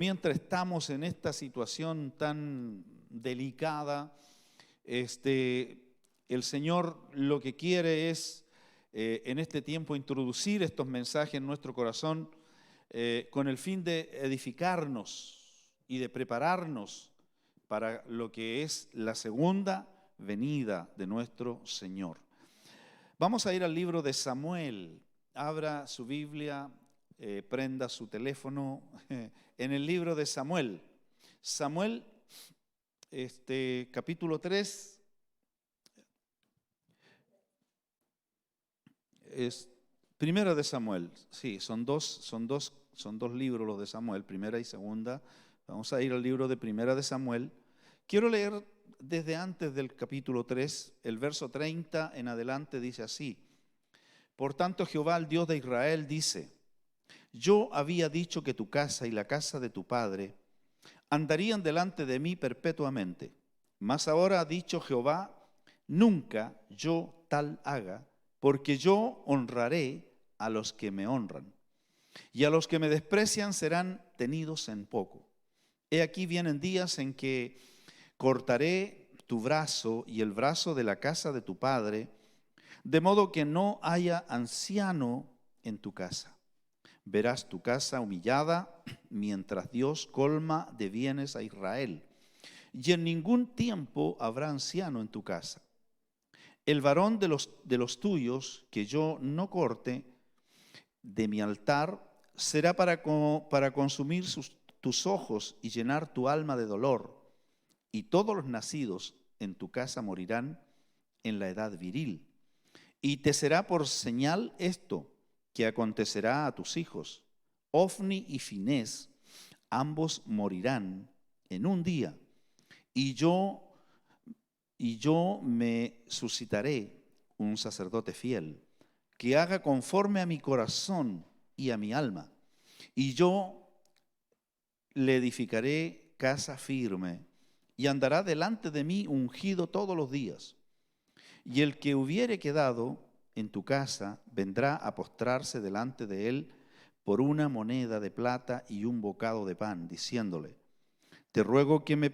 Mientras estamos en esta situación tan delicada, el Señor lo que quiere es en este tiempo introducir estos mensajes en nuestro corazón con el fin de edificarnos y de prepararnos para lo que es la segunda venida de nuestro Señor. Vamos a ir al libro de Samuel. Abra su Biblia, prenda su teléfono en el libro de Samuel. Samuel, capítulo 3, es Primera de Samuel. Sí, son dos libros los de Samuel, primera y segunda. Vamos a ir al libro de Primera de Samuel. Quiero leer desde antes del capítulo 3, el verso 30 en adelante dice así: Por tanto, Jehová, el Dios de Israel, dice: Yo había dicho que tu casa y la casa de tu padre andarían delante de mí perpetuamente. Mas ahora ha dicho Jehová: nunca yo tal haga, porque yo honraré a los que me honran, y a los que me desprecian serán tenidos en poco. He aquí vienen días en que cortaré tu brazo y el brazo de la casa de tu padre, de modo que no haya anciano en tu casa. Verás tu casa humillada mientras Dios colma de bienes a Israel. Y en ningún tiempo habrá anciano en tu casa. El varón de los tuyos que yo no corte de mi altar será para consumir tus ojos y llenar tu alma de dolor. Y todos los nacidos en tu casa morirán en la edad viril. Y te será por señal esto que acontecerá a tus hijos. Ofni y Finés, ambos morirán en un día, y yo me suscitaré un sacerdote fiel, que haga conforme a mi corazón y a mi alma, y yo le edificaré casa firme, y andará delante de mí ungido todos los días. Y el que hubiere quedado en tu casa vendrá a postrarse delante de él por una moneda de plata y un bocado de pan, diciéndole: Te ruego que me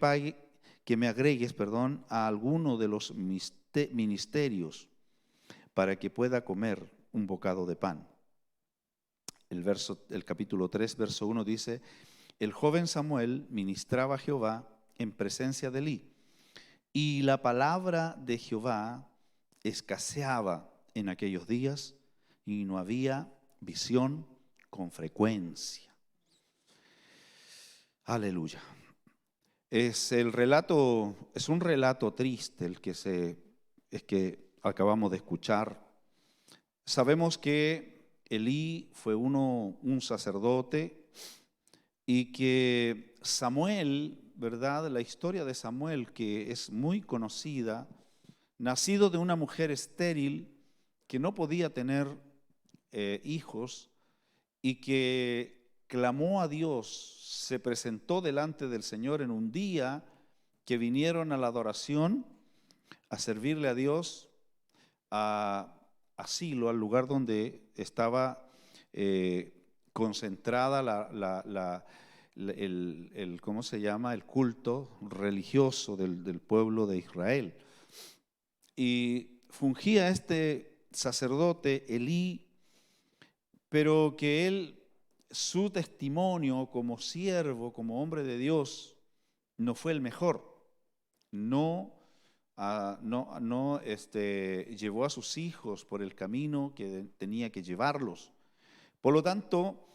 agregues, a alguno de los ministerios para que pueda comer un bocado de pan. El capítulo 3, verso 1 dice: El joven Samuel ministraba a Jehová en presencia de Elí, y la palabra de Jehová escaseaba en aquellos días, y no había visión con frecuencia. Aleluya. Es un relato triste el que acabamos de escuchar. Sabemos que Elí fue un sacerdote, y que Samuel, ¿verdad? La historia de Samuel, que es muy conocida, nacido de una mujer estéril que no podía tener hijos, y que clamó a Dios, se presentó delante del Señor en un día que vinieron a la adoración, a servirle a Dios, a Silo, al lugar donde estaba concentrada ¿cómo se llama? El culto religioso del pueblo de Israel. Y fungía este sacerdote, Elí, pero que su testimonio como siervo, como hombre de Dios, no fue el mejor. No llevó a sus hijos por el camino que tenía que llevarlos. Por lo tanto,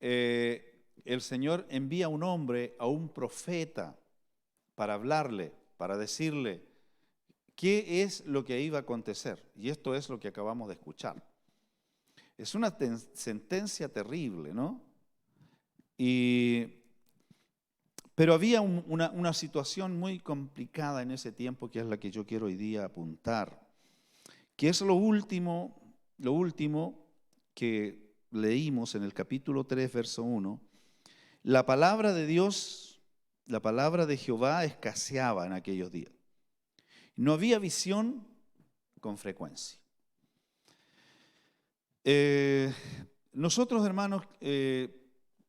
el Señor envía a un hombre, a un profeta, para hablarle, para decirle qué es lo que iba a acontecer. Y esto es lo que acabamos de escuchar. Es una sentencia terrible, ¿no? Pero había una situación muy complicada en ese tiempo, que es la que yo quiero hoy día apuntar, que es lo último que leímos en el capítulo 3, verso 1. La palabra de Dios, la palabra de Jehová escaseaba en aquellos días. No había visión con frecuencia. Nosotros, hermanos,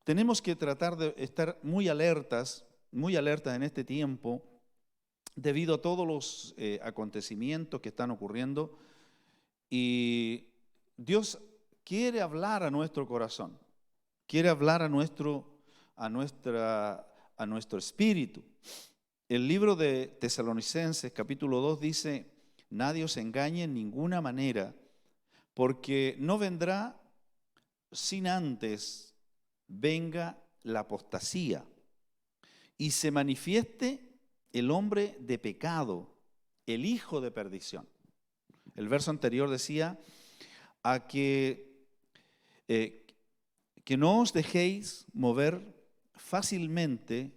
tenemos que tratar de estar muy alertas en este tiempo, debido a todos los acontecimientos que están ocurriendo. Y Dios quiere hablar a nuestro corazón, quiere hablar a nuestro espíritu. El libro de Tesalonicenses, capítulo 2, dice: nadie os engañe en ninguna manera, porque no vendrá sin antes venga la apostasía y se manifieste el hombre de pecado, el hijo de perdición. El verso anterior decía que no os dejéis mover fácilmente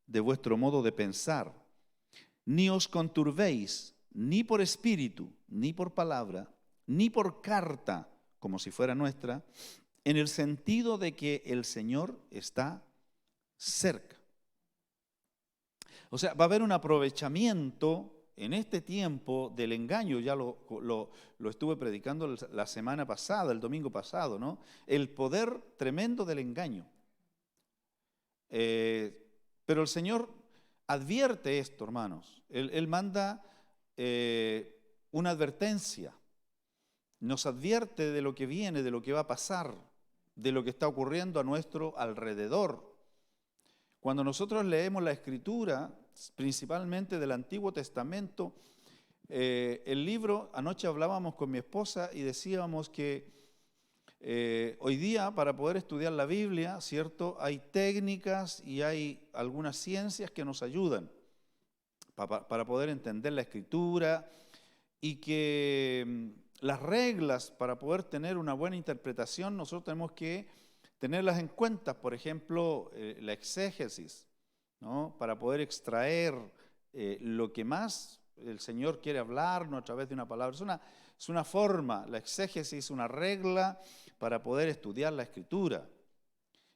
de vuestro modo de pensar, ni os conturbéis, ni por espíritu, ni por palabra, ni por carta, como si fuera nuestra, en el sentido de que el Señor está cerca. O sea, va a haber un aprovechamiento en este tiempo del engaño. Ya lo estuve predicando la semana pasada, el domingo pasado, ¿no? El poder tremendo del engaño. Pero el Señor advierte esto, hermanos. Él manda una advertencia. Nos advierte de lo que viene, de lo que va a pasar, de lo que está ocurriendo a nuestro alrededor. Cuando nosotros leemos la Escritura, principalmente del Antiguo Testamento, el libro, anoche hablábamos con mi esposa y decíamos que hoy día, para poder estudiar la Biblia, ¿cierto?, hay técnicas y hay algunas ciencias que nos ayudan para poder entender la Escritura, y que las reglas para poder tener una buena interpretación nosotros tenemos que tenerlas en cuenta. Por ejemplo, la exégesis, ¿no?, para poder extraer lo que más el Señor quiere hablarnos a través de una palabra. Es una forma, la exégesis, una regla para poder estudiar la Escritura.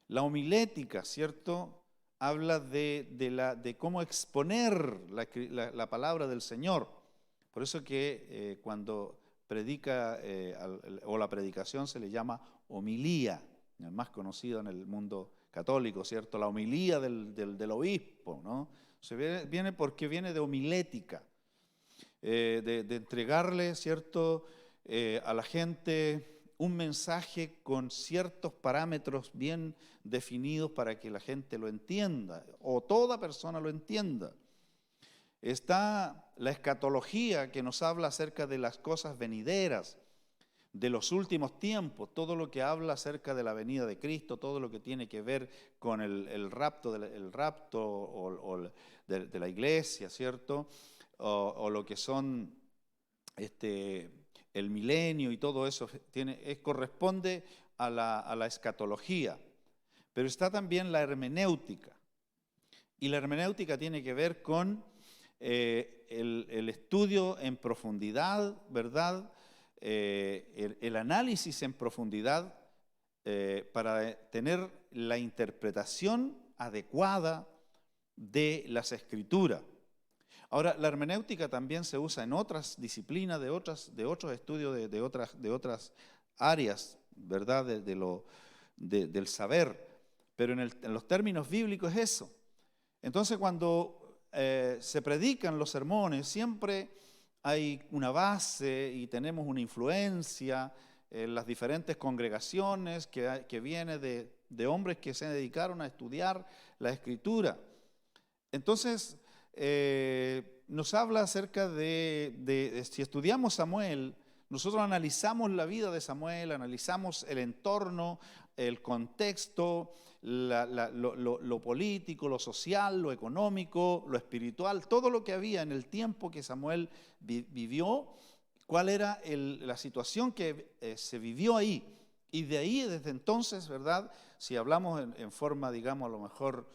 La homilética, ¿cierto?, habla de cómo exponer la palabra del Señor. Por eso que cuando predica o la predicación se le llama homilía, el más conocido en el mundo católico, ¿cierto? La homilía del obispo, ¿no? Viene porque viene de homilética, de entregarle, ¿cierto?, a la gente un mensaje con ciertos parámetros bien definidos para que la gente lo entienda, o toda persona lo entienda. Está la escatología, que nos habla acerca de las cosas venideras, de los últimos tiempos, todo lo que habla acerca de la venida de Cristo, todo lo que tiene que ver con el rapto de la iglesia, ¿cierto? O lo que son el milenio y todo eso corresponde a la escatología. Pero está también la hermenéutica, y la hermenéutica tiene que ver con el estudio en profundidad, ¿verdad? El análisis en profundidad para tener la interpretación adecuada de las Escrituras. Ahora, la hermenéutica también se usa en otras disciplinas, de otros estudios de otras áreas, ¿verdad?, del saber, pero en los términos bíblicos es eso. Entonces, cuando se predican los sermones, siempre hay una base y tenemos una influencia en las diferentes congregaciones que viene de hombres que se dedicaron a estudiar la Escritura. Entonces, nos habla acerca de si estudiamos Samuel, nosotros analizamos la vida de Samuel, analizamos el entorno, el contexto, lo político, lo social, lo económico, lo espiritual, todo lo que había en el tiempo que Samuel vivió, cuál era la situación que se vivió ahí. Y de ahí, desde entonces, ¿verdad?, si hablamos en forma, digamos, a lo mejor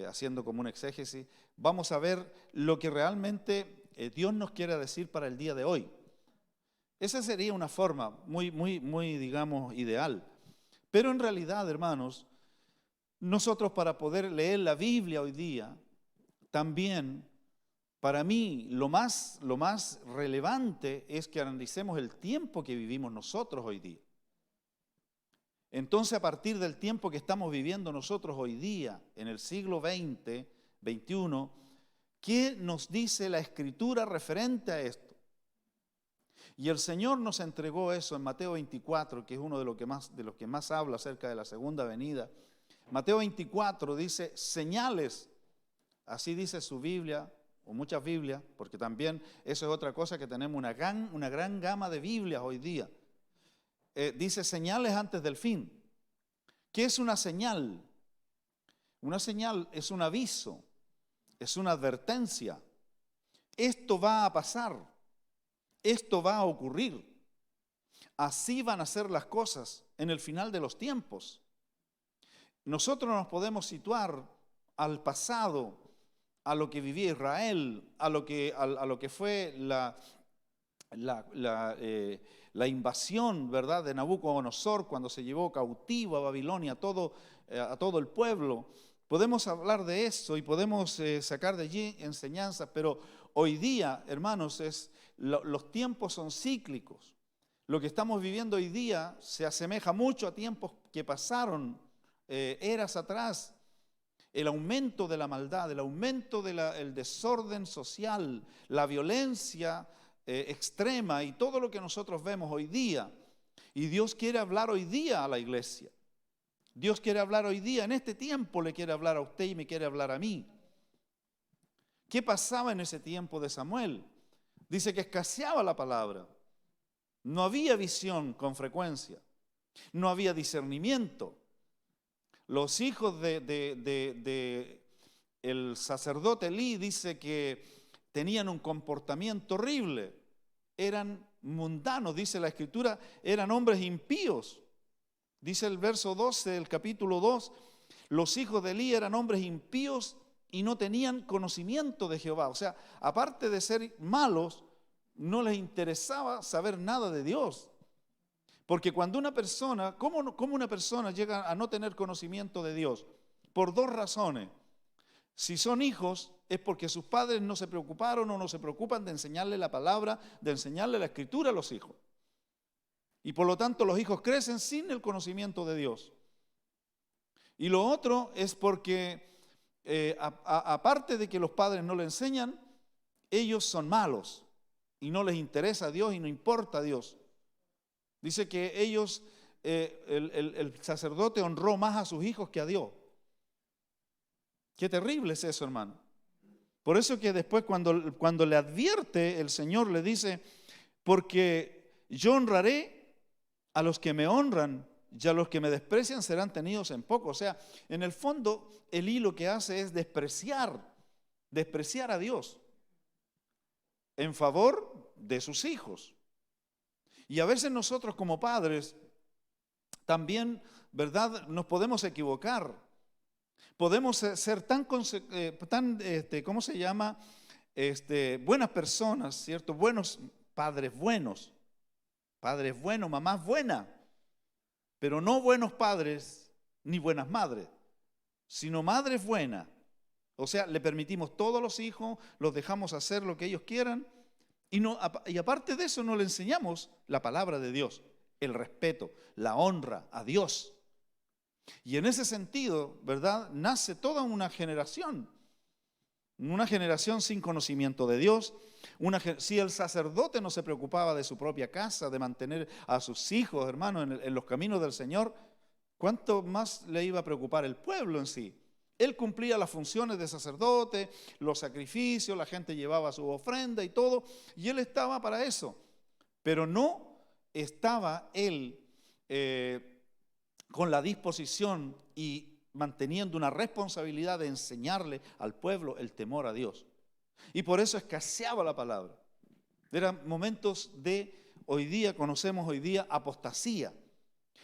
haciendo como una exégesis, vamos a ver lo que realmente Dios nos quiere decir para el día de hoy. Esa sería una forma muy, digamos, ideal. Pero en realidad, hermanos, nosotros, para poder leer la Biblia hoy día, también, para mí, lo más relevante es que analicemos el tiempo que vivimos nosotros hoy día. Entonces, a partir del tiempo que estamos viviendo nosotros hoy día, en el siglo XX, XXI, ¿qué nos dice la Escritura referente a esto? Y el Señor nos entregó eso en Mateo 24, que es uno de los que más habla acerca de la segunda venida. Mateo 24 dice señales, así dice su Biblia, o muchas Biblias, porque también eso es otra cosa que tenemos una gran gama de Biblias hoy día. Dice señales antes del fin. ¿Qué es una señal? Una señal es un aviso, es una advertencia. Esto va a pasar, esto va a ocurrir. Así van a ser las cosas en el final de los tiempos. Nosotros nos podemos situar al pasado, a lo que vivía Israel, a lo que fue la invasión, ¿verdad?, de Nabucodonosor cuando se llevó cautivo a Babilonia a todo el pueblo. Podemos hablar de eso y podemos sacar de allí enseñanzas, pero hoy día, hermanos, los tiempos son cíclicos. Lo que estamos viviendo hoy día se asemeja mucho a tiempos que pasaron eras atrás. El aumento de la maldad, el aumento del desorden social, la violencia extrema y todo lo que nosotros vemos hoy día. Y Dios quiere hablar hoy día a la iglesia. Dios quiere hablar hoy día, en este tiempo le quiere hablar a usted y me quiere hablar a mí. ¿Qué pasaba en ese tiempo de Samuel? Dice que escaseaba la palabra. No había visión con frecuencia. No había discernimiento. Los hijos de el sacerdote Elí dice que tenían un comportamiento horrible. Eran mundanos, dice la Escritura, eran hombres impíos. Dice el verso 12 del capítulo 2, los hijos de Elí eran hombres impíos y no tenían conocimiento de Jehová. O sea, aparte de ser malos, no les interesaba saber nada de Dios. Porque cuando una persona, ¿cómo una persona llega a no tener conocimiento de Dios? Por dos razones. Si son hijos, es porque sus padres no se preocuparon o no se preocupan de enseñarle la palabra, de enseñarle la Escritura a los hijos. Y por lo tanto los hijos crecen sin el conocimiento de Dios. Y lo otro es porque, aparte de que los padres no le enseñan, ellos son malos y no les interesa a Dios y no importa a Dios. Dice que ellos, el sacerdote honró más a sus hijos que a Dios. Qué terrible es eso, hermano. Por eso que después cuando le advierte, el Señor le dice, porque yo honraré a los que me honran y a los que me desprecian serán tenidos en poco. O sea, en el fondo, Elí lo que hace es despreciar a Dios en favor de sus hijos. Y a veces nosotros como padres también, ¿verdad?, nos podemos equivocar. Podemos ser tan ¿cómo se llama? Buenas personas, ¿cierto? Buenos padres buenos, mamás buenas, pero no buenos padres ni buenas madres, sino madres buenas. O sea, le permitimos todo a los hijos, los dejamos hacer lo que ellos quieran y aparte de eso no le enseñamos la palabra de Dios, el respeto, la honra a Dios. Y en ese sentido, ¿verdad?, nace toda una generación sin conocimiento de Dios. Si el sacerdote no se preocupaba de su propia casa, de mantener a sus hijos, hermanos, en los caminos del Señor, ¿cuánto más le iba a preocupar el pueblo en sí? Él cumplía las funciones de sacerdote, los sacrificios, la gente llevaba su ofrenda y todo, y él estaba para eso. Pero no estaba él con la disposición y manteniendo una responsabilidad de enseñarle al pueblo el temor a Dios. Y por eso escaseaba la palabra. Eran momentos conocemos hoy día apostasía.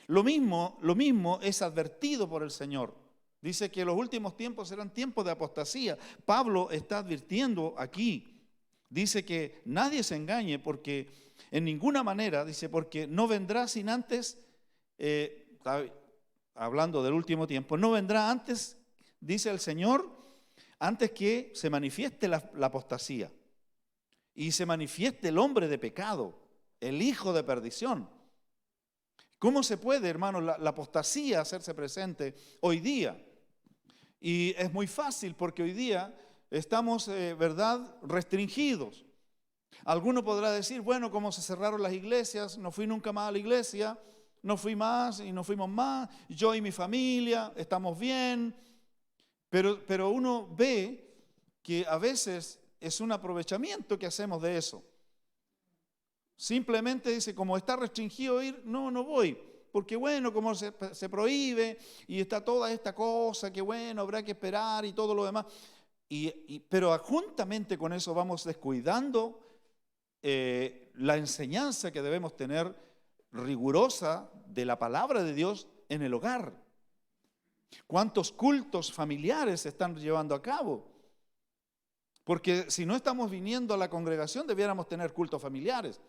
Lo mismo es advertido por el Señor. Dice que los últimos tiempos serán tiempos de apostasía. Pablo está advirtiendo aquí. Dice que nadie se engañe porque en ninguna manera, dice, porque no vendrá sin antes, hablando del último tiempo, no vendrá antes, dice el Señor, antes que se manifieste la apostasía y se manifieste el hombre de pecado, el hijo de perdición. ¿Cómo se puede, hermano, la apostasía hacerse presente hoy día? Y es muy fácil porque hoy día estamos, ¿verdad?, restringidos. Alguno podrá decir, bueno, como se cerraron las iglesias, no fui nunca más a la iglesia, no fui más y no fuimos más, yo y mi familia estamos bien. Pero uno ve que a veces es un aprovechamiento que hacemos de eso. Simplemente dice, como está restringido ir, no voy. Porque bueno, como se prohíbe y está toda esta cosa, que bueno, habrá que esperar y todo lo demás. Pero juntamente con eso vamos descuidando la enseñanza que debemos tener rigurosa de la palabra de Dios en el hogar. ¿Cuántos cultos familiares se están llevando a cabo? Porque si no estamos viniendo a la congregación, debiéramos tener cultos familiares.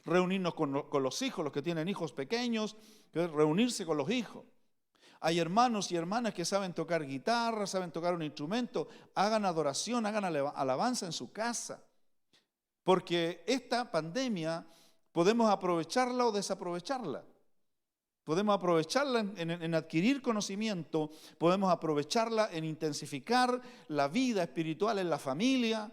Reunirnos con los hijos, los que tienen hijos pequeños, reunirse con los hijos. Hay hermanos y hermanas que saben tocar guitarra, saben tocar un instrumento, hagan adoración, hagan alabanza en su casa. Porque esta pandemia podemos aprovecharla o desaprovecharla. Podemos aprovecharla en adquirir conocimiento, podemos aprovecharla en intensificar la vida espiritual en la familia,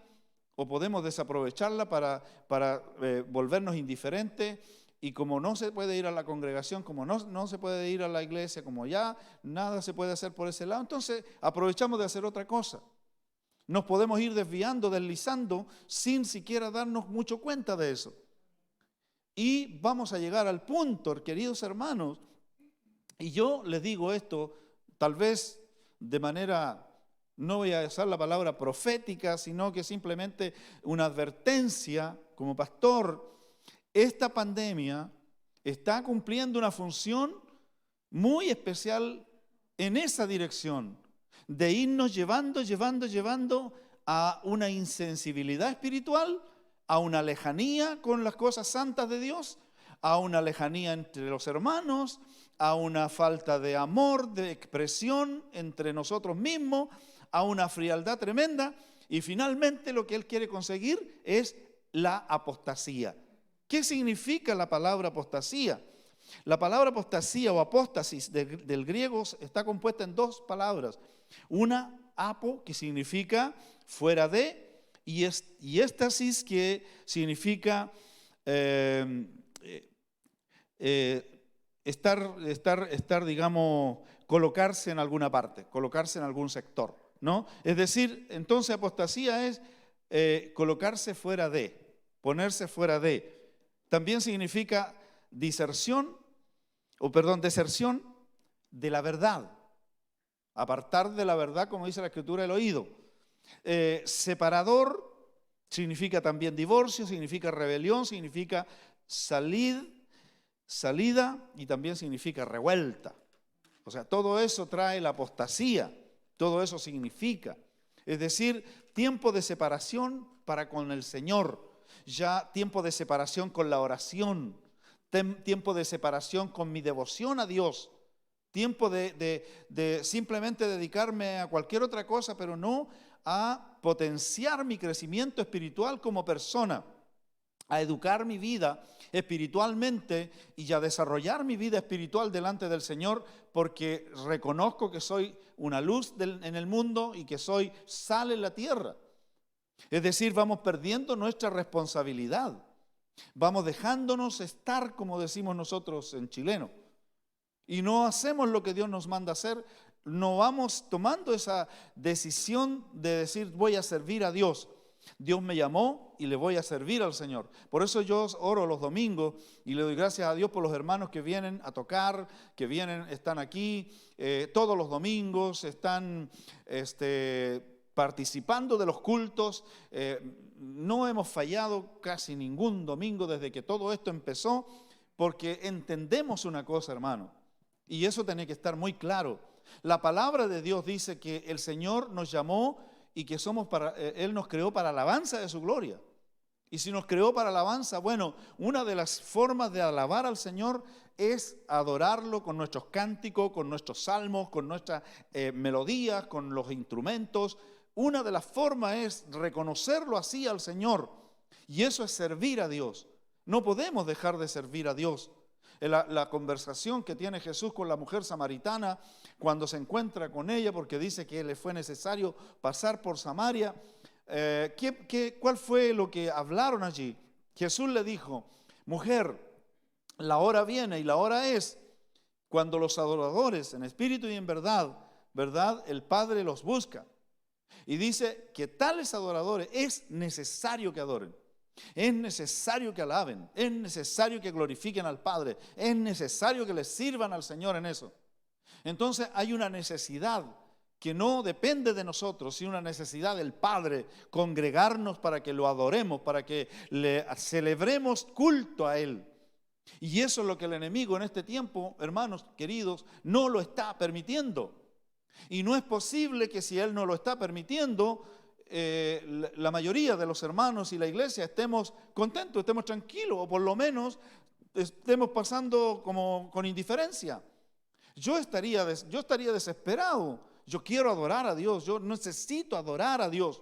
o podemos desaprovecharla para volvernos indiferentes, y como no se puede ir a la congregación, como no se puede ir a la iglesia, como ya nada se puede hacer por ese lado, entonces aprovechamos de hacer otra cosa. Nos podemos ir desviando, deslizando, sin siquiera darnos mucho cuenta de eso. Y vamos a llegar al punto, queridos hermanos, y yo les digo esto, tal vez de manera, no voy a usar la palabra profética, sino que simplemente una advertencia como pastor. Esta pandemia está cumpliendo una función muy especial en esa dirección, de irnos llevando a una insensibilidad espiritual, a una lejanía con las cosas santas de Dios, a una lejanía entre los hermanos, a una falta de amor, de expresión entre nosotros mismos, a una frialdad tremenda, y finalmente lo que él quiere conseguir es la apostasía. ¿Qué significa la palabra apostasía? La palabra apostasía o apóstasis del griego está compuesta en dos palabras. Una, apo, que significa fuera de, y éstasis, que significa estar, digamos, colocarse en alguna parte, colocarse en algún sector, ¿no? Es decir, entonces apostasía es colocarse fuera de, ponerse fuera de. También significa deserción de la verdad. Apartar de la verdad, como dice la Escritura, el oído. Separador significa también divorcio, significa rebelión, significa salida, y también significa revuelta. O sea, todo eso trae la apostasía, todo eso significa. Es decir, tiempo de separación para con el Señor, ya tiempo de separación con la oración, tiempo de separación con mi devoción a Dios, tiempo de simplemente dedicarme a cualquier otra cosa, pero no a potenciar mi crecimiento espiritual como persona, a educar mi vida espiritualmente y a desarrollar mi vida espiritual delante del Señor, porque reconozco que soy una luz en el mundo y que soy sal en la tierra. Es decir, vamos perdiendo nuestra responsabilidad, vamos dejándonos estar, como decimos nosotros en chileno, y no hacemos lo que Dios nos manda hacer. No vamos tomando esa decisión de decir voy a servir a Dios. Dios me llamó y le voy a servir al Señor. Por eso yo oro los domingos y le doy gracias a Dios por los hermanos que vienen a tocar, que están aquí todos los domingos, están participando de los cultos. No hemos fallado casi ningún domingo desde que todo esto empezó, porque entendemos una cosa, hermano, y eso tiene que estar muy claro. La palabra de Dios dice que el Señor nos llamó y que Él nos creó para alabanza de su gloria. Y si nos creó para alabanza, bueno, una de las formas de alabar al Señor es adorarlo con nuestros cánticos, con nuestros salmos, con nuestras melodías, con los instrumentos. Una de las formas es reconocerlo así al Señor. Y eso es servir a Dios. No podemos dejar de servir a Dios. La conversación que tiene Jesús con la mujer samaritana cuando se encuentra con ella, porque dice que le fue necesario pasar por Samaria. ¿Cuál fue lo que hablaron allí? Jesús le dijo: mujer, la hora viene y la hora es cuando los adoradores en espíritu y en verdad, el Padre los busca. Y dice que tales adoradores es necesario que adoren. Es necesario que alaben, es necesario que glorifiquen al Padre, es necesario que le sirvan al Señor en eso. Entonces hay una necesidad que no depende de nosotros, sino una necesidad del Padre, congregarnos para que lo adoremos, para que le celebremos culto a Él. Y eso es lo que el enemigo en este tiempo, hermanos queridos, no lo está permitiendo. Y no es posible que si Él no lo está permitiendo, la mayoría de los hermanos y la iglesia estemos contentos, estemos tranquilos, o por lo menos estemos pasando como con indiferencia. Yo estaría desesperado. Yo quiero adorar a Dios, yo necesito adorar a Dios.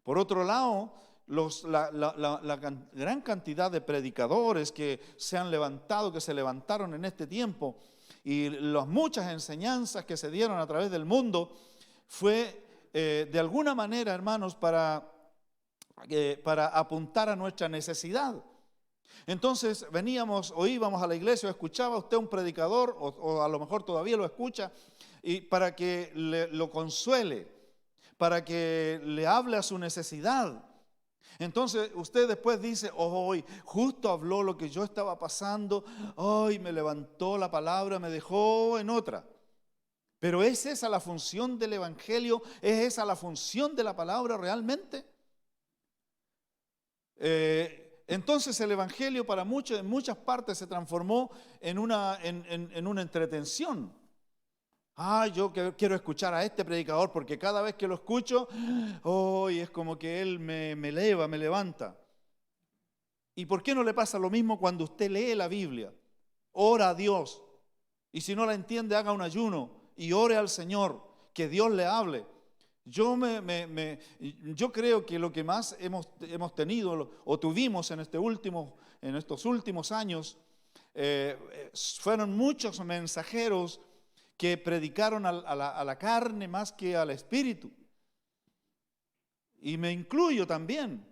Por otro lado, la gran cantidad de predicadores que se han levantado, que se levantaron en este tiempo, y las muchas enseñanzas que se dieron a través del mundo, fue de alguna manera, hermanos, para apuntar a nuestra necesidad. Entonces veníamos o íbamos a la iglesia, o escuchaba usted un predicador, o a lo mejor todavía lo escucha, y para que lo consuele, para que le hable a su necesidad. Entonces usted después dice: hoy justo habló lo que yo estaba pasando, hoy me levantó la palabra, me dejó en otra. Pero ¿es esa la función del evangelio? ¿Es esa la función de la palabra realmente? Entonces el evangelio para muchos, en muchas partes, se transformó en una entretención. Yo quiero escuchar a este predicador porque cada vez que lo escucho, hoy es como que él me eleva, me levanta. ¿Y por qué no le pasa lo mismo cuando usted lee la Biblia? Ora a Dios. Y si no la entiende, haga un ayuno y ore al Señor, que Dios le hable. Yo creo que lo que más hemos tenido o tuvimos en estos últimos años fueron muchos mensajeros que predicaron a la carne más que al espíritu. Y me incluyo también.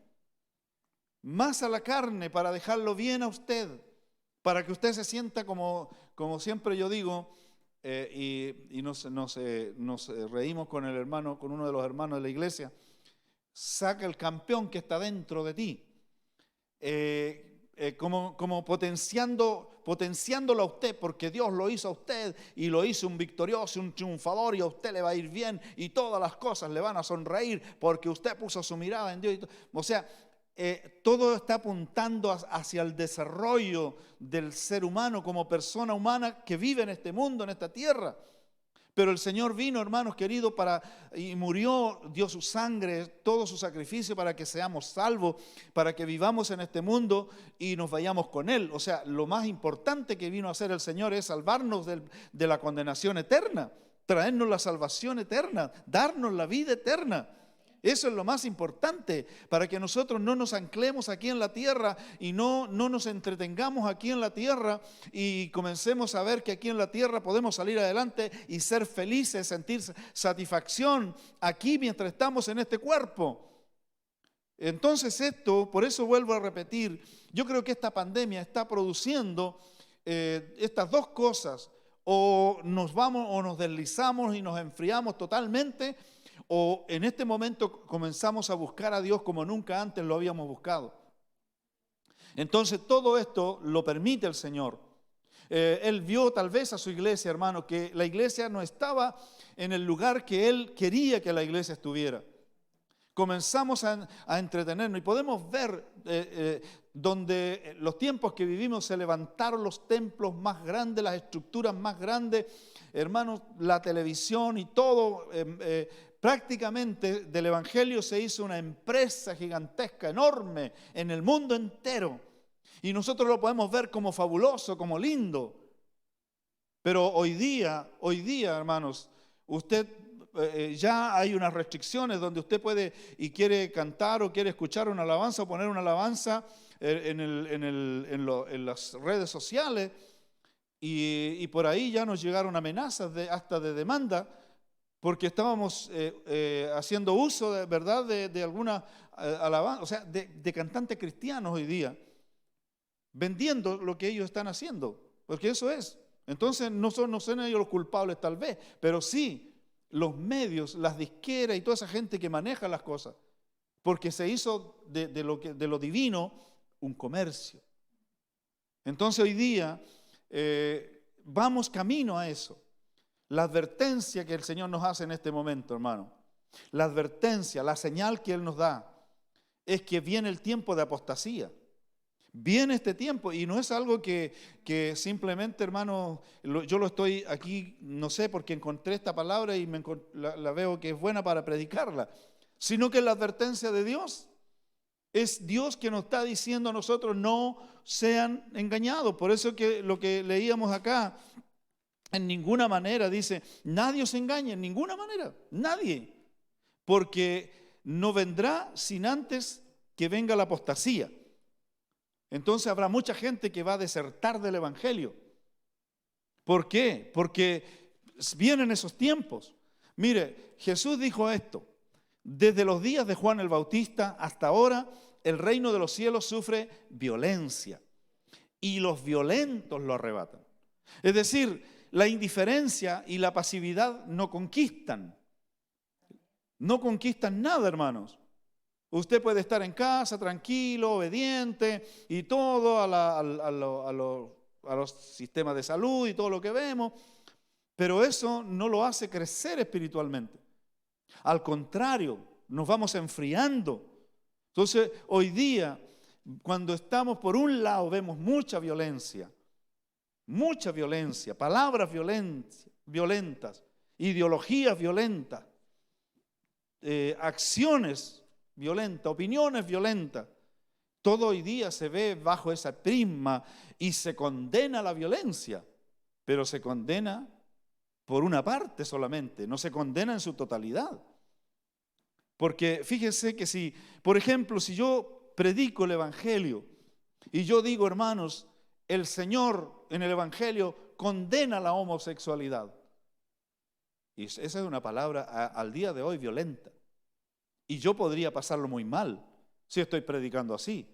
Más a la carne para dejarlo bien a usted, para que usted se sienta como siempre yo digo, y nos reímos con uno de los hermanos de la iglesia: saca el campeón que está dentro de ti, como potenciándolo a usted, porque Dios lo hizo a usted y lo hizo un victorioso, un triunfador, y a usted le va a ir bien y todas las cosas le van a sonreír porque usted puso su mirada en Dios. O sea, todo está apuntando hacia el desarrollo del ser humano como persona humana que vive en este mundo, en esta tierra. Pero el Señor vino, hermanos queridos, y murió, dio su sangre, todo su sacrificio para que seamos salvos, para que vivamos en este mundo y nos vayamos con Él. O sea, lo más importante que vino a hacer el Señor es salvarnos de la condenación eterna, traernos la salvación eterna, darnos la vida eterna. Eso es lo más importante, para que nosotros no nos anclemos aquí en la tierra y no nos entretengamos aquí en la tierra y comencemos a ver que aquí en la tierra podemos salir adelante y ser felices, sentir satisfacción aquí mientras estamos en este cuerpo. Entonces por eso vuelvo a repetir, yo creo que esta pandemia está produciendo estas dos cosas: o nos vamos o nos deslizamos y nos enfriamos totalmente, o en este momento comenzamos a buscar a Dios como nunca antes lo habíamos buscado. Entonces todo esto lo permite el Señor. Él vio tal vez a su iglesia, hermano, que la iglesia no estaba en el lugar que Él quería que la iglesia estuviera. Comenzamos a entretenernos y podemos ver donde los tiempos que vivimos se levantaron los templos más grandes, las estructuras más grandes, hermanos, la televisión y todo. Prácticamente del evangelio se hizo una empresa gigantesca, enorme, en el mundo entero. Y nosotros lo podemos ver como fabuloso, como lindo. Pero hoy día, hermanos, usted ya hay unas restricciones donde usted puede y quiere cantar o quiere escuchar una alabanza o poner una alabanza en las redes sociales, y por ahí ya nos llegaron amenazas hasta de demanda, porque estábamos haciendo uso de verdad de alguna alabanza, o sea, de cantantes cristianos hoy día, vendiendo lo que ellos están haciendo, porque eso es. Entonces no son ellos los culpables tal vez, pero sí los medios, las disqueras y toda esa gente que maneja las cosas, porque se hizo de lo divino un comercio. Entonces hoy día vamos camino a eso. La advertencia que el Señor nos hace en este momento, hermano, la advertencia, la señal que Él nos da, es que viene el tiempo de apostasía. Viene este tiempo y no es algo que simplemente, hermano, yo lo estoy aquí, no sé, porque encontré esta palabra y la veo que es buena para predicarla, sino que es la advertencia de Dios. Es Dios que nos está diciendo a nosotros: no sean engañados. Por eso que lo que leíamos acá, en ninguna manera dice, nadie os engañe, en ninguna manera, nadie. Porque no vendrá sin antes que venga la apostasía. Entonces habrá mucha gente que va a desertar del Evangelio. ¿Por qué? Porque vienen esos tiempos. Mire, Jesús dijo esto: desde los días de Juan el Bautista hasta ahora, el reino de los cielos sufre violencia y los violentos lo arrebatan. Es decir, la indiferencia y la pasividad no conquistan. No conquistan nada, hermanos. Usted puede estar en casa tranquilo, obediente y todo a los sistemas de salud y todo lo que vemos, pero eso no lo hace crecer espiritualmente. Al contrario, nos vamos enfriando. Entonces, hoy día, cuando estamos por un lado, vemos mucha violencia, palabras violentas, ideologías violentas, acciones violentas, opiniones violentas. Todo hoy día se ve bajo esa prisma y se condena la violencia, pero se condena por una parte solamente, no se condena en su totalidad. Porque fíjese que si, por ejemplo, si yo predico el Evangelio y yo digo, hermanos, el Señor en el Evangelio condena la homosexualidad, y esa es una palabra al día de hoy violenta. Y yo podría pasarlo muy mal si estoy predicando así,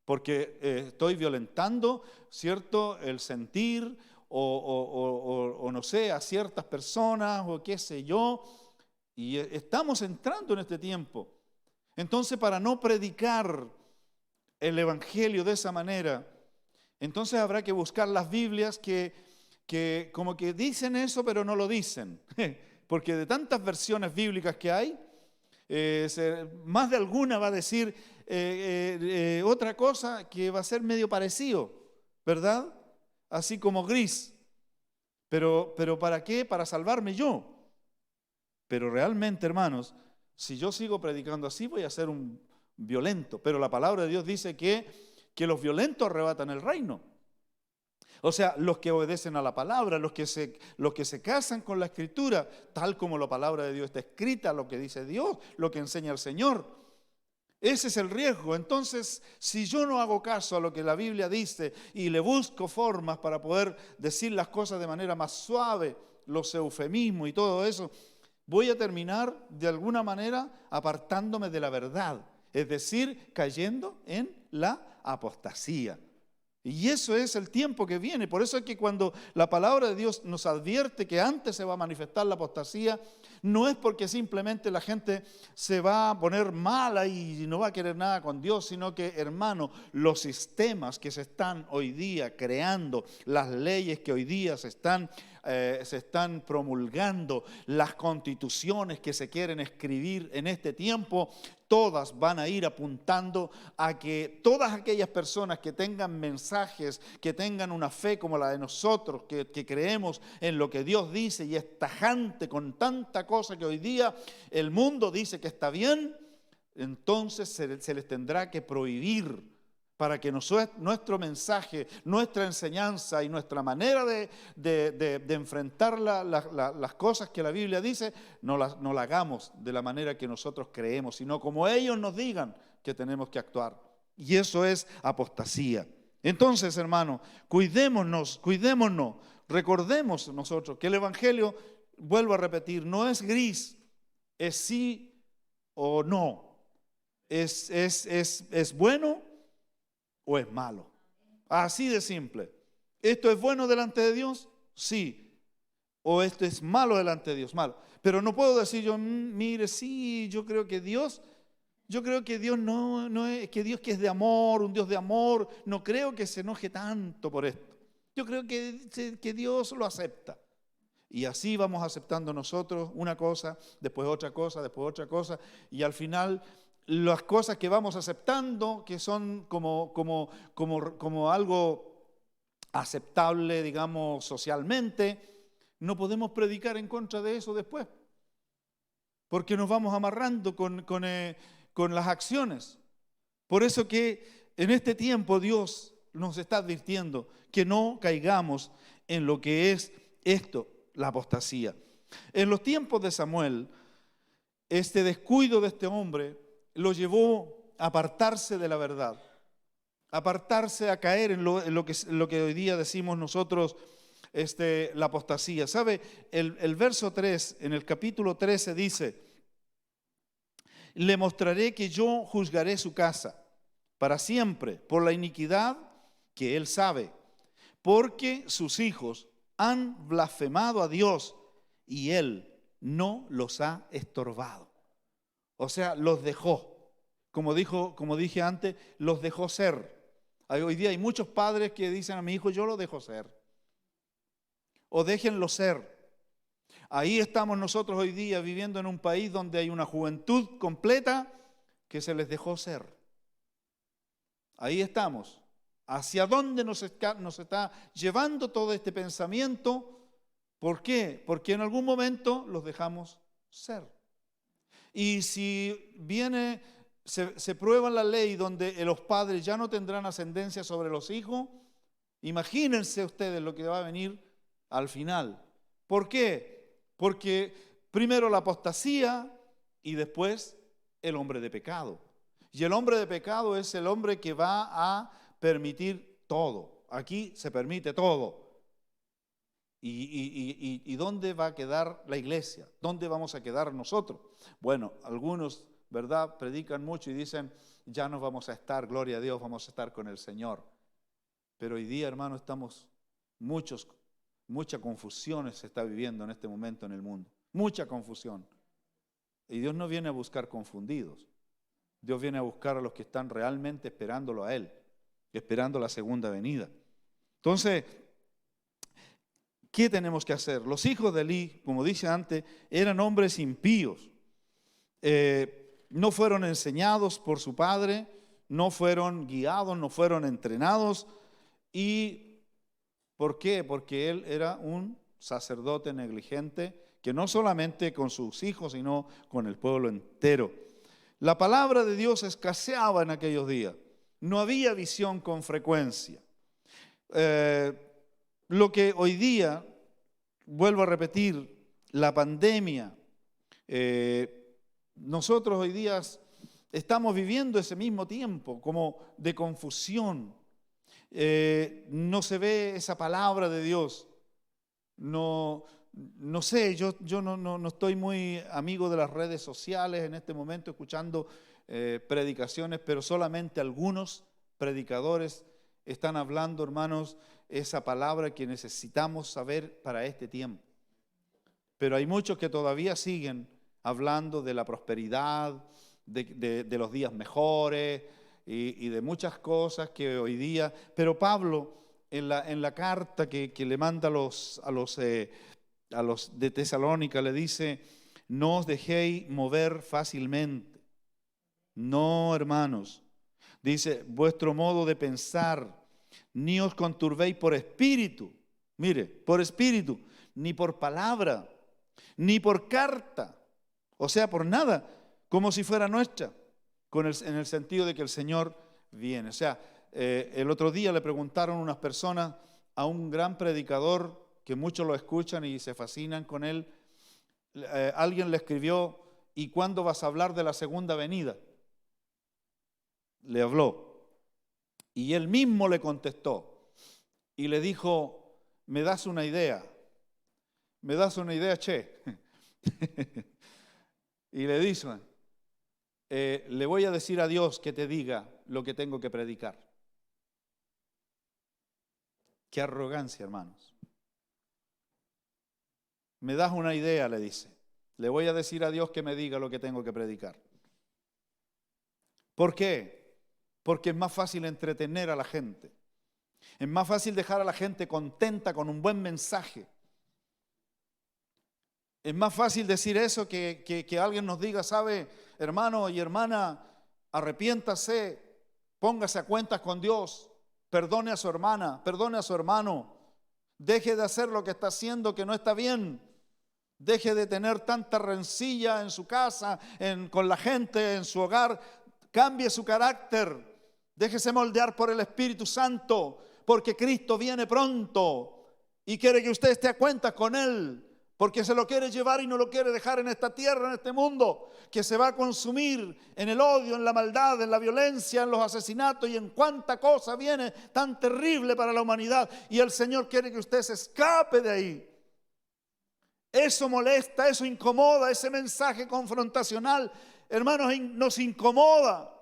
porque estoy violentando, ¿cierto?, el sentir o no sé, a ciertas personas o qué sé yo, y estamos entrando en este tiempo. Entonces, para no predicar el Evangelio de esa manera, entonces habrá que buscar las Biblias que como que dicen eso, pero no lo dicen, porque de tantas versiones bíblicas que hay, más de alguna va a decir otra cosa que va a ser medio parecido, ¿verdad? Así como gris. Pero ¿para qué? Para salvarme yo. Pero realmente, hermanos, si yo sigo predicando así, voy a ser un violento. Pero la palabra de Dios dice que los violentos arrebatan el reino. O sea, los que obedecen a la palabra, los que se casan con la Escritura, tal como la palabra de Dios está escrita, lo que dice Dios, lo que enseña el Señor. Ese es el riesgo. Entonces, si yo no hago caso a lo que la Biblia dice y le busco formas para poder decir las cosas de manera más suave, los eufemismos y todo eso, voy a terminar de alguna manera apartándome de la verdad, es decir, cayendo en la apostasía. Y eso es el tiempo que viene. Por eso es que cuando la palabra de Dios nos advierte que antes se va a manifestar la apostasía, no es porque simplemente la gente se va a poner mala y no va a querer nada con Dios, sino que, hermano, los sistemas que se están hoy día creando, las leyes que hoy día se están promulgando, las constituciones que se quieren escribir en este tiempo, todas van a ir apuntando a que todas aquellas personas que tengan mensajes, que tengan una fe como la de nosotros, que creemos en lo que Dios dice y es tajante con tanta cosa que hoy día el mundo dice que está bien, entonces se les tendrá que prohibir para que nuestro mensaje, nuestra enseñanza y nuestra manera de enfrentar las cosas que la Biblia dice, no la hagamos de la manera que nosotros creemos, sino como ellos nos digan que tenemos que actuar. Y eso es apostasía. Entonces, hermano, cuidémonos, recordemos nosotros que el Evangelio, vuelvo a repetir, no es gris, es sí o no, es bueno o es malo. Así de simple. ¿Esto es bueno delante de Dios? Sí. ¿O esto es malo delante de Dios? Malo. Pero no puedo decir yo, mire, sí, yo creo que Dios no es, que Dios que es de amor, un Dios de amor, no creo que se enoje tanto por esto. Yo creo que Dios lo acepta. Y así vamos aceptando nosotros una cosa, después otra cosa, después otra cosa, y al final las cosas que vamos aceptando, que son como algo aceptable, digamos, socialmente, no podemos predicar en contra de eso después, porque nos vamos amarrando con las acciones. Por eso que en este tiempo Dios nos está advirtiendo que no caigamos en lo que es esto, la apostasía. En los tiempos de Samuel, este descuido de este hombre lo llevó a apartarse de la verdad, a apartarse, a caer en lo que hoy día decimos nosotros la apostasía. ¿Sabe? El verso 3, en el capítulo 13 dice: le mostraré que yo juzgaré su casa para siempre por la iniquidad que él sabe, porque sus hijos han blasfemado a Dios y él no los ha estorbado. O sea, los dejó. Como dije antes, los dejó ser. Hoy día hay muchos padres que dicen a mi hijo, yo lo dejo ser. O déjenlo ser. Ahí estamos nosotros hoy día viviendo en un país donde hay una juventud completa que se les dejó ser. Ahí estamos. ¿Hacia dónde nos está llevando todo este pensamiento? ¿Por qué? Porque en algún momento los dejamos ser. Y si se prueba la ley donde los padres ya no tendrán ascendencia sobre los hijos, imagínense ustedes lo que va a venir al final. ¿Por qué? Porque primero la apostasía y después el hombre de pecado. Y el hombre de pecado es el hombre que va a permitir todo. Aquí se permite todo. ¿Y dónde va a quedar la iglesia? ¿Dónde vamos a quedar nosotros? Bueno, algunos, ¿verdad?, predican mucho y dicen, ya nos vamos a estar, gloria a Dios, vamos a estar con el Señor. Pero hoy día, hermano, mucha confusión se está viviendo en este momento en el mundo. Mucha confusión. Y Dios no viene a buscar confundidos. Dios viene a buscar a los que están realmente esperándolo a Él, esperando la segunda venida. Entonces, ¿qué tenemos que hacer? Los hijos de Elí, como dije antes, eran hombres impíos. No fueron enseñados por su padre, no fueron guiados, no fueron entrenados. ¿Y por qué? Porque él era un sacerdote negligente que no solamente con sus hijos, sino con el pueblo entero. La palabra de Dios escaseaba en aquellos días. No había visión con frecuencia. Lo que hoy día, vuelvo a repetir, la pandemia, nosotros hoy día estamos viviendo ese mismo tiempo como de confusión. No se ve esa palabra de Dios. No sé, yo no estoy muy amigo de las redes sociales en este momento escuchando predicaciones, pero solamente algunos predicadores están hablando, hermanos, esa palabra que necesitamos saber para este tiempo. Pero hay muchos que todavía siguen hablando de la prosperidad, de los días mejores y de muchas cosas que hoy día. Pero Pablo, en la carta que le manda a los de Tesalónica, le dice, no os dejéis mover fácilmente. No, hermanos. Dice, vuestro modo de pensar, ni os conturbéis por espíritu. Mire, por espíritu, ni por palabra, ni por carta. O sea, por nada, como si fuera nuestra, en el sentido de que el Señor viene. O sea, El otro día le preguntaron unas personas a un gran predicador que muchos lo escuchan y se fascinan con él. Alguien le escribió: ¿y cuándo vas a hablar de la segunda venida? Le habló. Y él mismo le contestó y le dijo: ¿me das una idea? ¿Me das una idea, che? Y le dice: le voy a decir a Dios que te diga lo que tengo que predicar. Qué arrogancia, hermanos. ¿Me das una idea?, le dice. Le voy a decir a Dios que me diga lo que tengo que predicar. ¿Por qué? Porque es más fácil entretener a la gente. Es más fácil dejar a la gente contenta con un buen mensaje. Es más fácil decir eso que alguien nos diga: sabe, hermano y hermana, arrepiéntase, póngase a cuentas con Dios, perdone a su hermana, perdone a su hermano, deje de hacer lo que está haciendo que no está bien, deje de tener tanta rencilla en su casa, con la gente, en su hogar, cambie su carácter, déjese moldear por el Espíritu Santo, porque Cristo viene pronto y quiere que usted esté a cuentas con Él, porque se lo quiere llevar y no lo quiere dejar en esta tierra, en este mundo, que se va a consumir en el odio, en la maldad, en la violencia, en los asesinatos y en cuánta cosa viene tan terrible para la humanidad. Y el Señor quiere que usted se escape de ahí. Eso molesta, eso incomoda, ese mensaje confrontacional, hermanos, nos incomoda.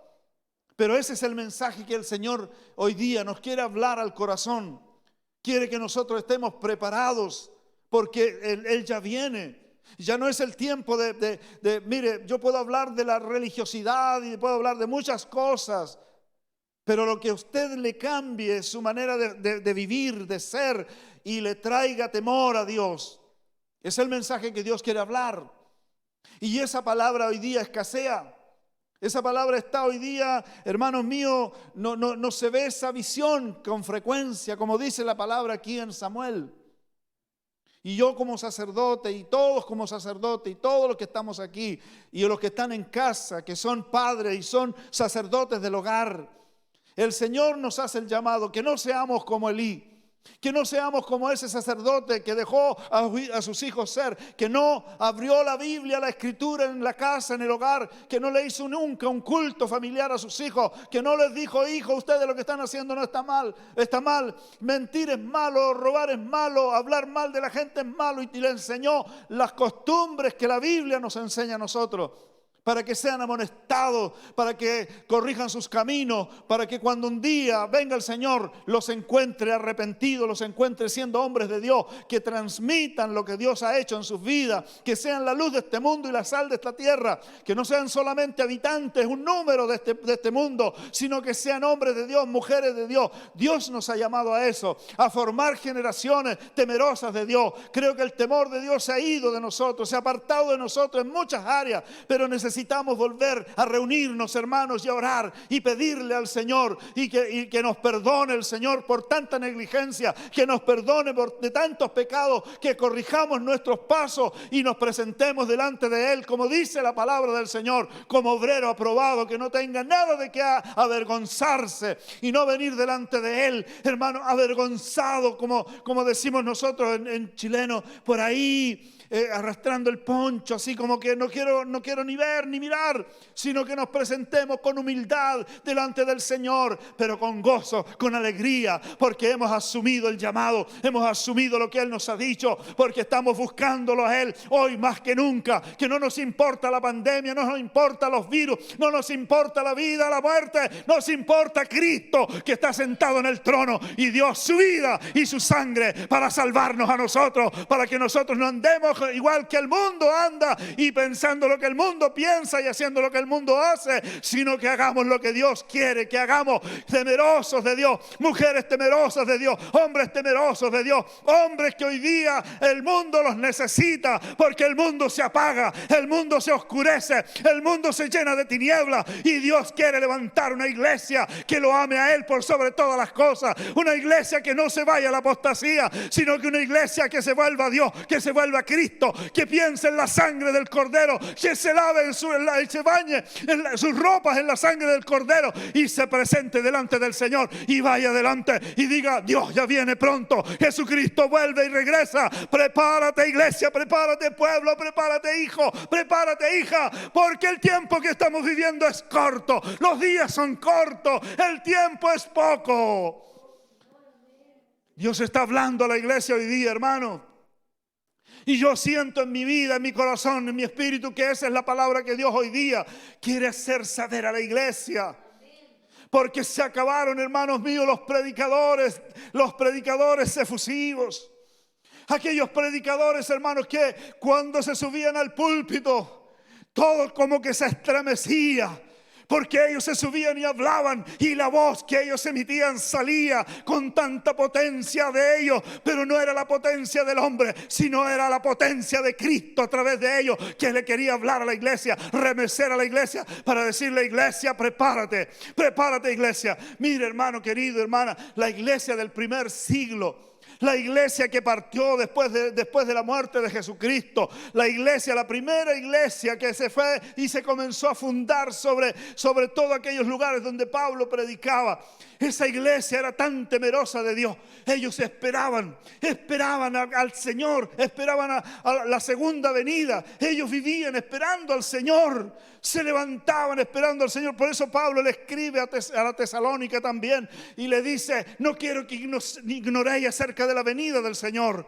Pero ese es el mensaje que el Señor hoy día nos quiere hablar al corazón. Quiere que nosotros estemos preparados, porque Él ya viene. Ya no es el tiempo mire, yo puedo hablar de la religiosidad y puedo hablar de muchas cosas, pero lo que a usted le cambie su manera de vivir, de ser, y le traiga temor a Dios, es el mensaje que Dios quiere hablar. Y esa palabra hoy día escasea. Esa palabra está hoy día, hermanos míos, no se ve esa visión con frecuencia, como dice la palabra aquí en Samuel. Y yo como sacerdote, y todos como sacerdote, y todos los que estamos aquí, y los que están en casa, que son padres y son sacerdotes del hogar, el Señor nos hace el llamado, que no seamos como Elí, que no seamos como ese sacerdote que dejó a sus hijos ser, que no abrió la Biblia, la Escritura en la casa, en el hogar, que no le hizo nunca un culto familiar a sus hijos, que no les dijo: hijo, ustedes lo que están haciendo no está mal, está mal, mentir es malo, robar es malo, hablar mal de la gente es malo, y le enseñó las costumbres que la Biblia nos enseña a nosotros, para que sean amonestados, para que corrijan sus caminos, para que cuando un día venga el Señor los encuentre arrepentidos, los encuentre siendo hombres de Dios, que transmitan lo que Dios ha hecho en sus vidas, que sean la luz de este mundo y la sal de esta tierra, que no sean solamente habitantes, un número de este mundo, sino que sean hombres de Dios, mujeres de Dios. Dios nos ha llamado a eso, a formar generaciones temerosas de Dios. Creo que el temor de Dios se ha ido de nosotros, se ha apartado de nosotros en muchas áreas, pero necesitamos volver a reunirnos, hermanos, y a orar y pedirle al Señor y que nos perdone el Señor por tanta negligencia, que nos perdone de tantos pecados, que corrijamos nuestros pasos y nos presentemos delante de Él, como dice la palabra del Señor, como obrero aprobado, que no tenga nada de que avergonzarse y no venir delante de Él, hermano, avergonzado, como decimos nosotros en chileno, por ahí arrastrando el poncho, así como que no quiero ni ver ni mirar, sino que nos presentemos con humildad delante del Señor, pero con gozo, con alegría, porque hemos asumido el llamado, hemos asumido lo que Él nos ha dicho, porque estamos buscándolo a Él hoy más que nunca, que no nos importa la pandemia, no nos importa los virus, no nos importa la vida, la muerte, nos importa Cristo que está sentado en el trono y dio su vida y su sangre para salvarnos a nosotros, para que nosotros no andemos igual que el mundo anda y pensando lo que el mundo piensa y haciendo lo que el mundo hace, sino que hagamos lo que Dios quiere que hagamos, temerosos de Dios, mujeres temerosas de Dios, hombres temerosos de Dios, hombres que hoy día el mundo los necesita, porque el mundo se apaga, el mundo se oscurece, el mundo se llena de tinieblas, y Dios quiere levantar una iglesia que lo ame a Él por sobre todas las cosas, una iglesia que no se vaya a la apostasía, sino que una iglesia que se vuelva a Dios, que se vuelva a Cristo, Cristo, que piense en la sangre del Cordero, que se lave y se bañe en sus ropas en la sangre del Cordero y se presente delante del Señor y vaya adelante y diga: Dios ya viene pronto, Jesucristo vuelve y regresa. Prepárate, iglesia, prepárate, pueblo, prepárate, hijo, prepárate, hija, porque el tiempo que estamos viviendo es corto, los días son cortos, el tiempo es poco. Dios está hablando a la iglesia hoy día, hermano. Y yo siento en mi vida, en mi corazón, en mi espíritu, que esa es la palabra que Dios hoy día quiere hacer saber a la iglesia. Porque se acabaron, hermanos míos, los predicadores efusivos. Aquellos predicadores, hermanos, que cuando se subían al púlpito, todo como que se estremecía. Porque ellos se subían y hablaban y la voz que ellos emitían salía con tanta potencia de ellos. Pero no era la potencia del hombre, sino era la potencia de Cristo a través de ellos, que le quería hablar a la iglesia, remecer a la iglesia para decirle: iglesia, prepárate, prepárate, iglesia. Mire, hermano querido, hermana, la iglesia del primer siglo, la iglesia que partió después de la muerte de Jesucristo, la iglesia, la primera iglesia que se fue y se comenzó a fundar sobre todos aquellos lugares donde Pablo predicaba. Esa iglesia era tan temerosa de Dios. Ellos esperaban al Señor, esperaban a la segunda venida. Ellos vivían esperando al Señor, se levantaban esperando al Señor. Por eso Pablo le escribe a la Tesalónica también y le dice: no quiero que ignoréis acerca de la venida del Señor,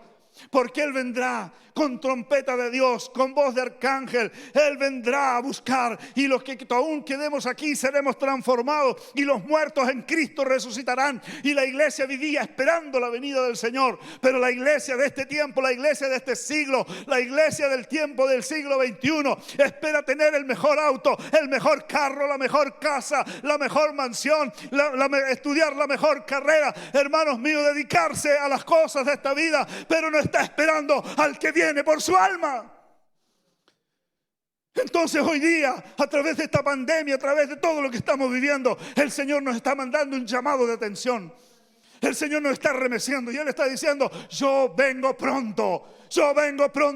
porque Él vendrá con trompeta de Dios, con voz de arcángel. Él vendrá a buscar, y los que aún quedemos aquí seremos transformados, y los muertos en Cristo resucitarán. Y la iglesia vivía esperando la venida del Señor. Pero la iglesia de este tiempo, la iglesia de este siglo, la iglesia del tiempo del siglo XXI espera tener el mejor auto, el mejor carro, la mejor casa, la mejor mansión, estudiar la mejor carrera, hermanos míos, dedicarse a las cosas de esta vida, pero no está esperando al que viene por su alma. Entonces hoy día, a través de esta pandemia, a través de todo lo que estamos viviendo, el Señor nos está mandando un llamado de atención. El Señor nos está remeciendo y Él está diciendo: yo vengo pronto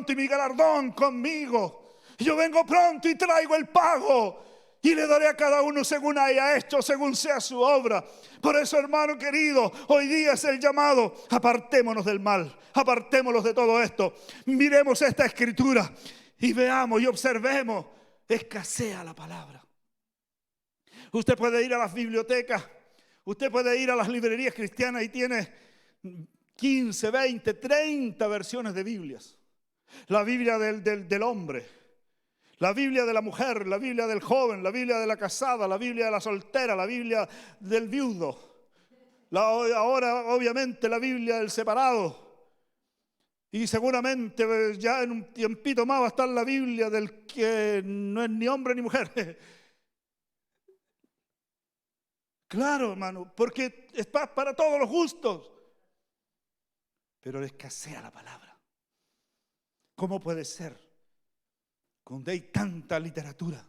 y mi galardón conmigo. Yo vengo pronto y traigo el pago. Y le daré a cada uno según haya hecho, según sea su obra. Por eso, hermano querido, hoy día es el llamado: apartémonos del mal, apartémonos de todo esto. Miremos esta escritura y veamos y observemos. Escasea la palabra. Usted puede ir a las bibliotecas, usted puede ir a las librerías cristianas y tiene 15, 20, 30 versiones de Biblias. La Biblia del hombre, la Biblia de la mujer, la Biblia del joven, la Biblia de la casada, la Biblia de la soltera, la Biblia del viudo. Ahora, obviamente, la Biblia del separado. Y seguramente ya en un tiempito más va a estar la Biblia del que no es ni hombre ni mujer. Claro, hermano, porque es para todos los gustos. Pero le escasea la palabra. ¿Cómo puede ser? Donde hay tanta literatura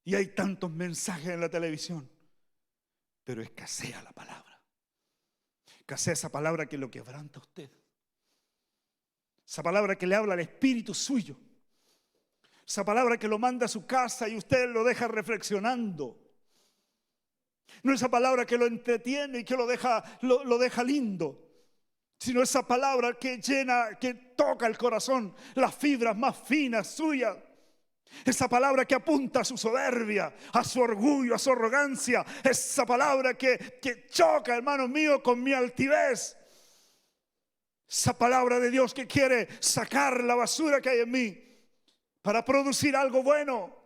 y hay tantos mensajes en la televisión, pero escasea la palabra. Escasea esa palabra que lo quebranta a usted, esa palabra que le habla al espíritu suyo, esa palabra que lo manda a su casa y usted lo deja reflexionando. No esa palabra que lo entretiene y que lo deja lindo, sino esa palabra que llena, que toca el corazón, las fibras más finas suyas. Esa palabra que apunta a su soberbia, a su orgullo, a su arrogancia. Esa palabra que choca, hermanos míos, con mi altivez. Esa palabra de Dios que quiere sacar la basura que hay en mí para producir algo bueno.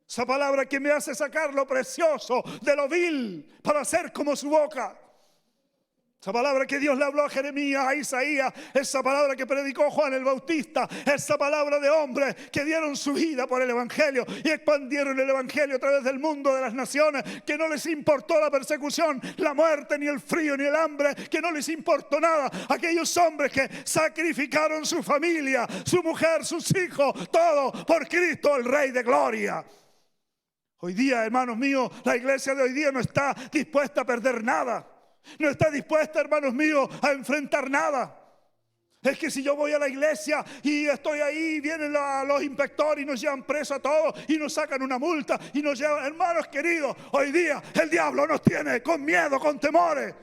Esa palabra que me hace sacar lo precioso de lo vil para ser como su boca. Esa palabra que Dios le habló a Jeremías, a Isaías, esa palabra que predicó Juan el Bautista, esa palabra de hombres que dieron su vida por el Evangelio y expandieron el Evangelio a través del mundo de las naciones, que no les importó la persecución, la muerte, ni el frío, ni el hambre, que no les importó nada. Aquellos hombres que sacrificaron su familia, su mujer, sus hijos, todo por Cristo, el Rey de Gloria. Hoy día, hermanos míos, la iglesia de hoy día no está dispuesta a perder nada. No está dispuesta, hermanos míos, a enfrentar nada. Es que si yo voy a la iglesia y estoy ahí, vienen los inspectores y nos llevan presos a todos y nos sacan una multa y nos llevan. Hermanos queridos, hoy día el diablo nos tiene con miedo, con temores.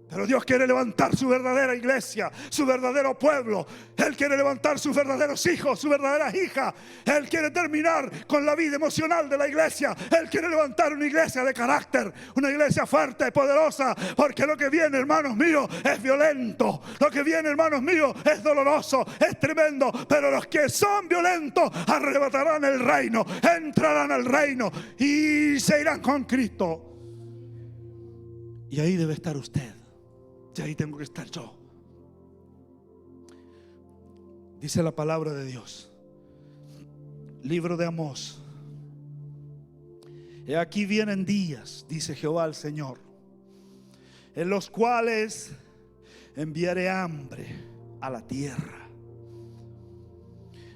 Pero Dios quiere levantar su verdadera iglesia, su verdadero pueblo. Él quiere levantar sus verdaderos hijos, sus verdaderas hijas. Él quiere terminar con la vida emocional de la iglesia. Él quiere levantar una iglesia de carácter, una iglesia fuerte, poderosa. Porque lo que viene, hermanos míos, es violento. Lo que viene, hermanos míos, es doloroso, es tremendo. Pero los que son violentos arrebatarán el reino, entrarán al reino y se irán con Cristo. Y ahí debe estar usted. Y ahí tengo que estar yo. Dice la palabra de Dios, libro de Amós: he aquí vienen días, dice Jehová el Señor, en los cuales enviaré hambre a la tierra.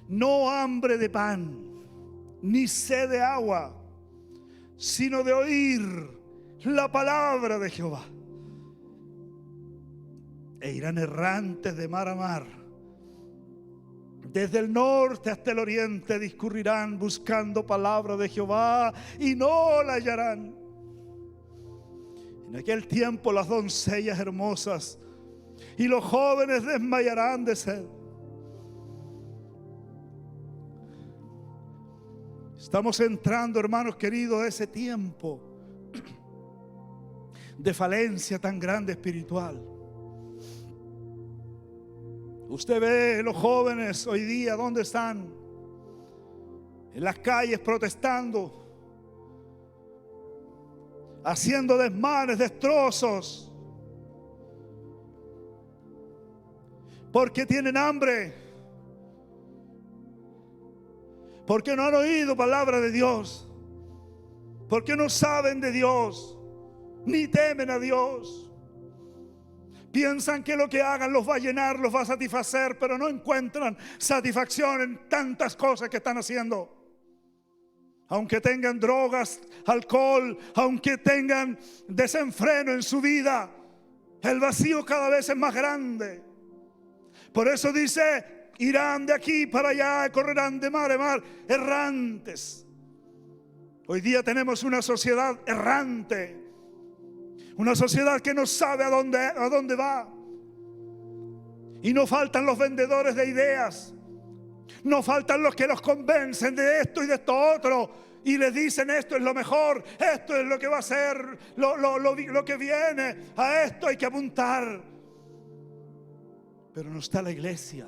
No hambre de pan, ni sed de agua, sino de oír la palabra de Jehová. E irán errantes de mar a mar, desde el norte hasta el oriente discurrirán buscando palabra de Jehová y no la hallarán. En aquel tiempo las doncellas hermosas y los jóvenes desmayarán de sed. Estamos entrando, hermanos queridos, a ese tiempo de falencia tan grande espiritual. Usted ve los jóvenes hoy día, ¿dónde están? En las calles protestando, haciendo desmanes, destrozos, porque tienen hambre, porque no han oído palabra de Dios, porque no saben de Dios, ni temen a Dios. Piensan que lo que hagan los va a llenar, los va a satisfacer, pero no encuentran satisfacción en tantas cosas que están haciendo. Aunque tengan drogas, alcohol, aunque tengan desenfreno en su vida, el vacío cada vez es más grande. Por eso dice, irán de aquí para allá, correrán de mar a mar, errantes. Hoy día tenemos una sociedad errante. Una sociedad que no sabe a dónde va. Y no faltan los vendedores de ideas. No faltan los que los convencen de esto y de esto otro. Y les dicen esto es lo mejor. Esto es lo que va a ser lo que viene. A esto hay que apuntar. Pero no está la iglesia.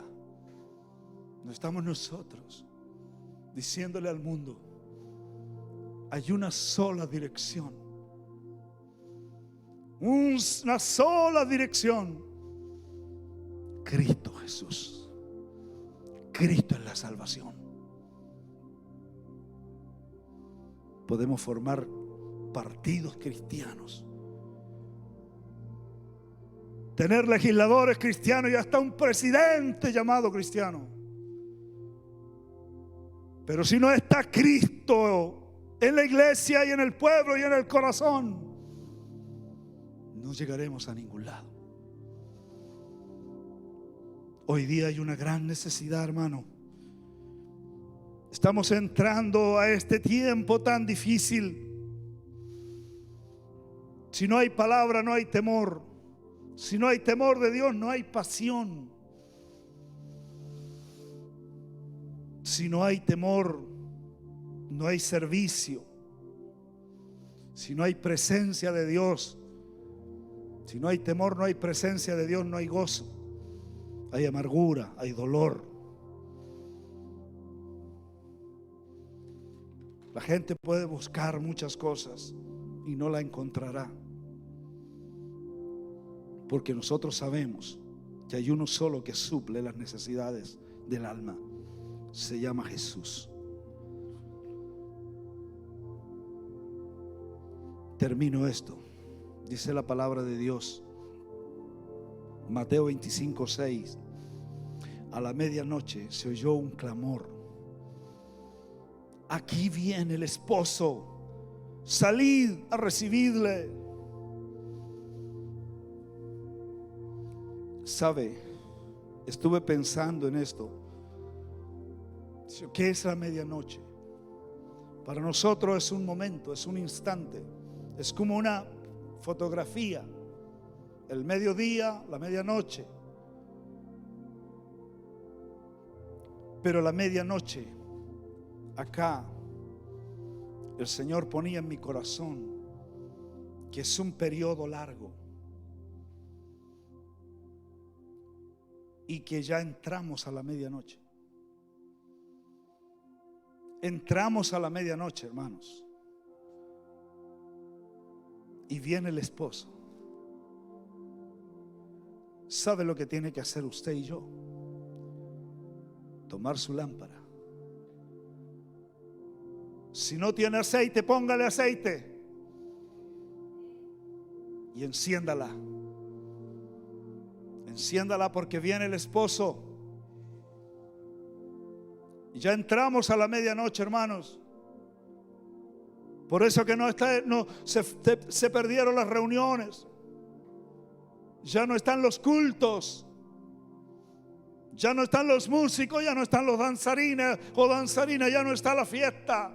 No estamos nosotros diciéndole al mundo: hay una sola dirección. Una sola dirección: Cristo Jesús. Cristo es la salvación. Podemos formar partidos cristianos, tener legisladores cristianos y hasta un presidente llamado cristiano. Pero si no está Cristo en la iglesia y en el pueblo y en el corazón, no llegaremos a ningún lado. Hoy día hay una gran necesidad, hermano. Estamos entrando a este tiempo tan difícil. Si no hay palabra, no hay temor. Si no hay temor de Dios, no hay pasión. Si no hay temor, no hay servicio. Si no hay presencia de Dios, si no hay temor, no hay presencia de Dios, no hay gozo. Hay amargura, hay dolor. La gente puede buscar muchas cosas y no la encontrará. Porque nosotros sabemos que hay uno solo que suple las necesidades del alma. Se llama Jesús. Termino esto. Dice la palabra de Dios, Mateo 25:6. A la medianoche se oyó un clamor: aquí viene el esposo, salid a recibirle. Sabe, estuve pensando en esto. ¿Qué es la medianoche? Para nosotros es un momento, es un instante, es como una fotografía. El mediodía, la medianoche. Pero la medianoche, acá, el Señor ponía en mi corazón que es un periodo largo y que ya entramos a la medianoche. Entramos a la medianoche, hermanos, y viene el esposo. ¿Sabe lo que tiene que hacer usted y yo? Tomar su lámpara. Si no tiene aceite, póngale aceite y enciéndala. Enciéndala porque viene el esposo. Y ya entramos a la medianoche, hermanos. Por eso que se perdieron las reuniones. Ya no están los cultos. Ya no están los músicos, ya no están los danzarines o danzarinas, ya no está la fiesta.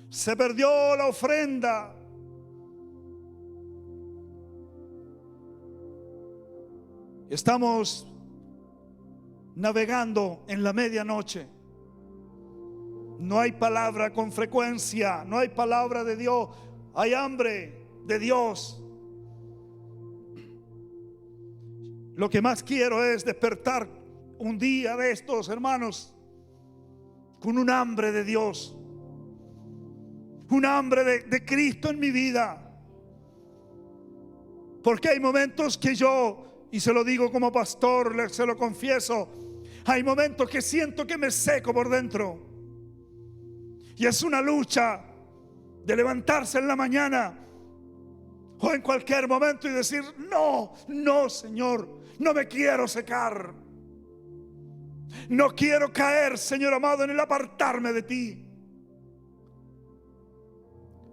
Se perdió la ofrenda. Estamos navegando en la medianoche. No hay palabra con frecuencia, no hay palabra de Dios. Hay hambre de Dios. Lo que más quiero es despertar un día de estos, hermanos, con un hambre de Dios, un hambre de Cristo en mi vida. Porque hay momentos que yo, y se lo digo como pastor, se lo confieso, hay momentos que siento que me seco por dentro. Y es una lucha de levantarse en la mañana o en cualquier momento y decir: no, no, Señor, no me quiero secar. No quiero caer, Señor amado, en el apartarme de ti.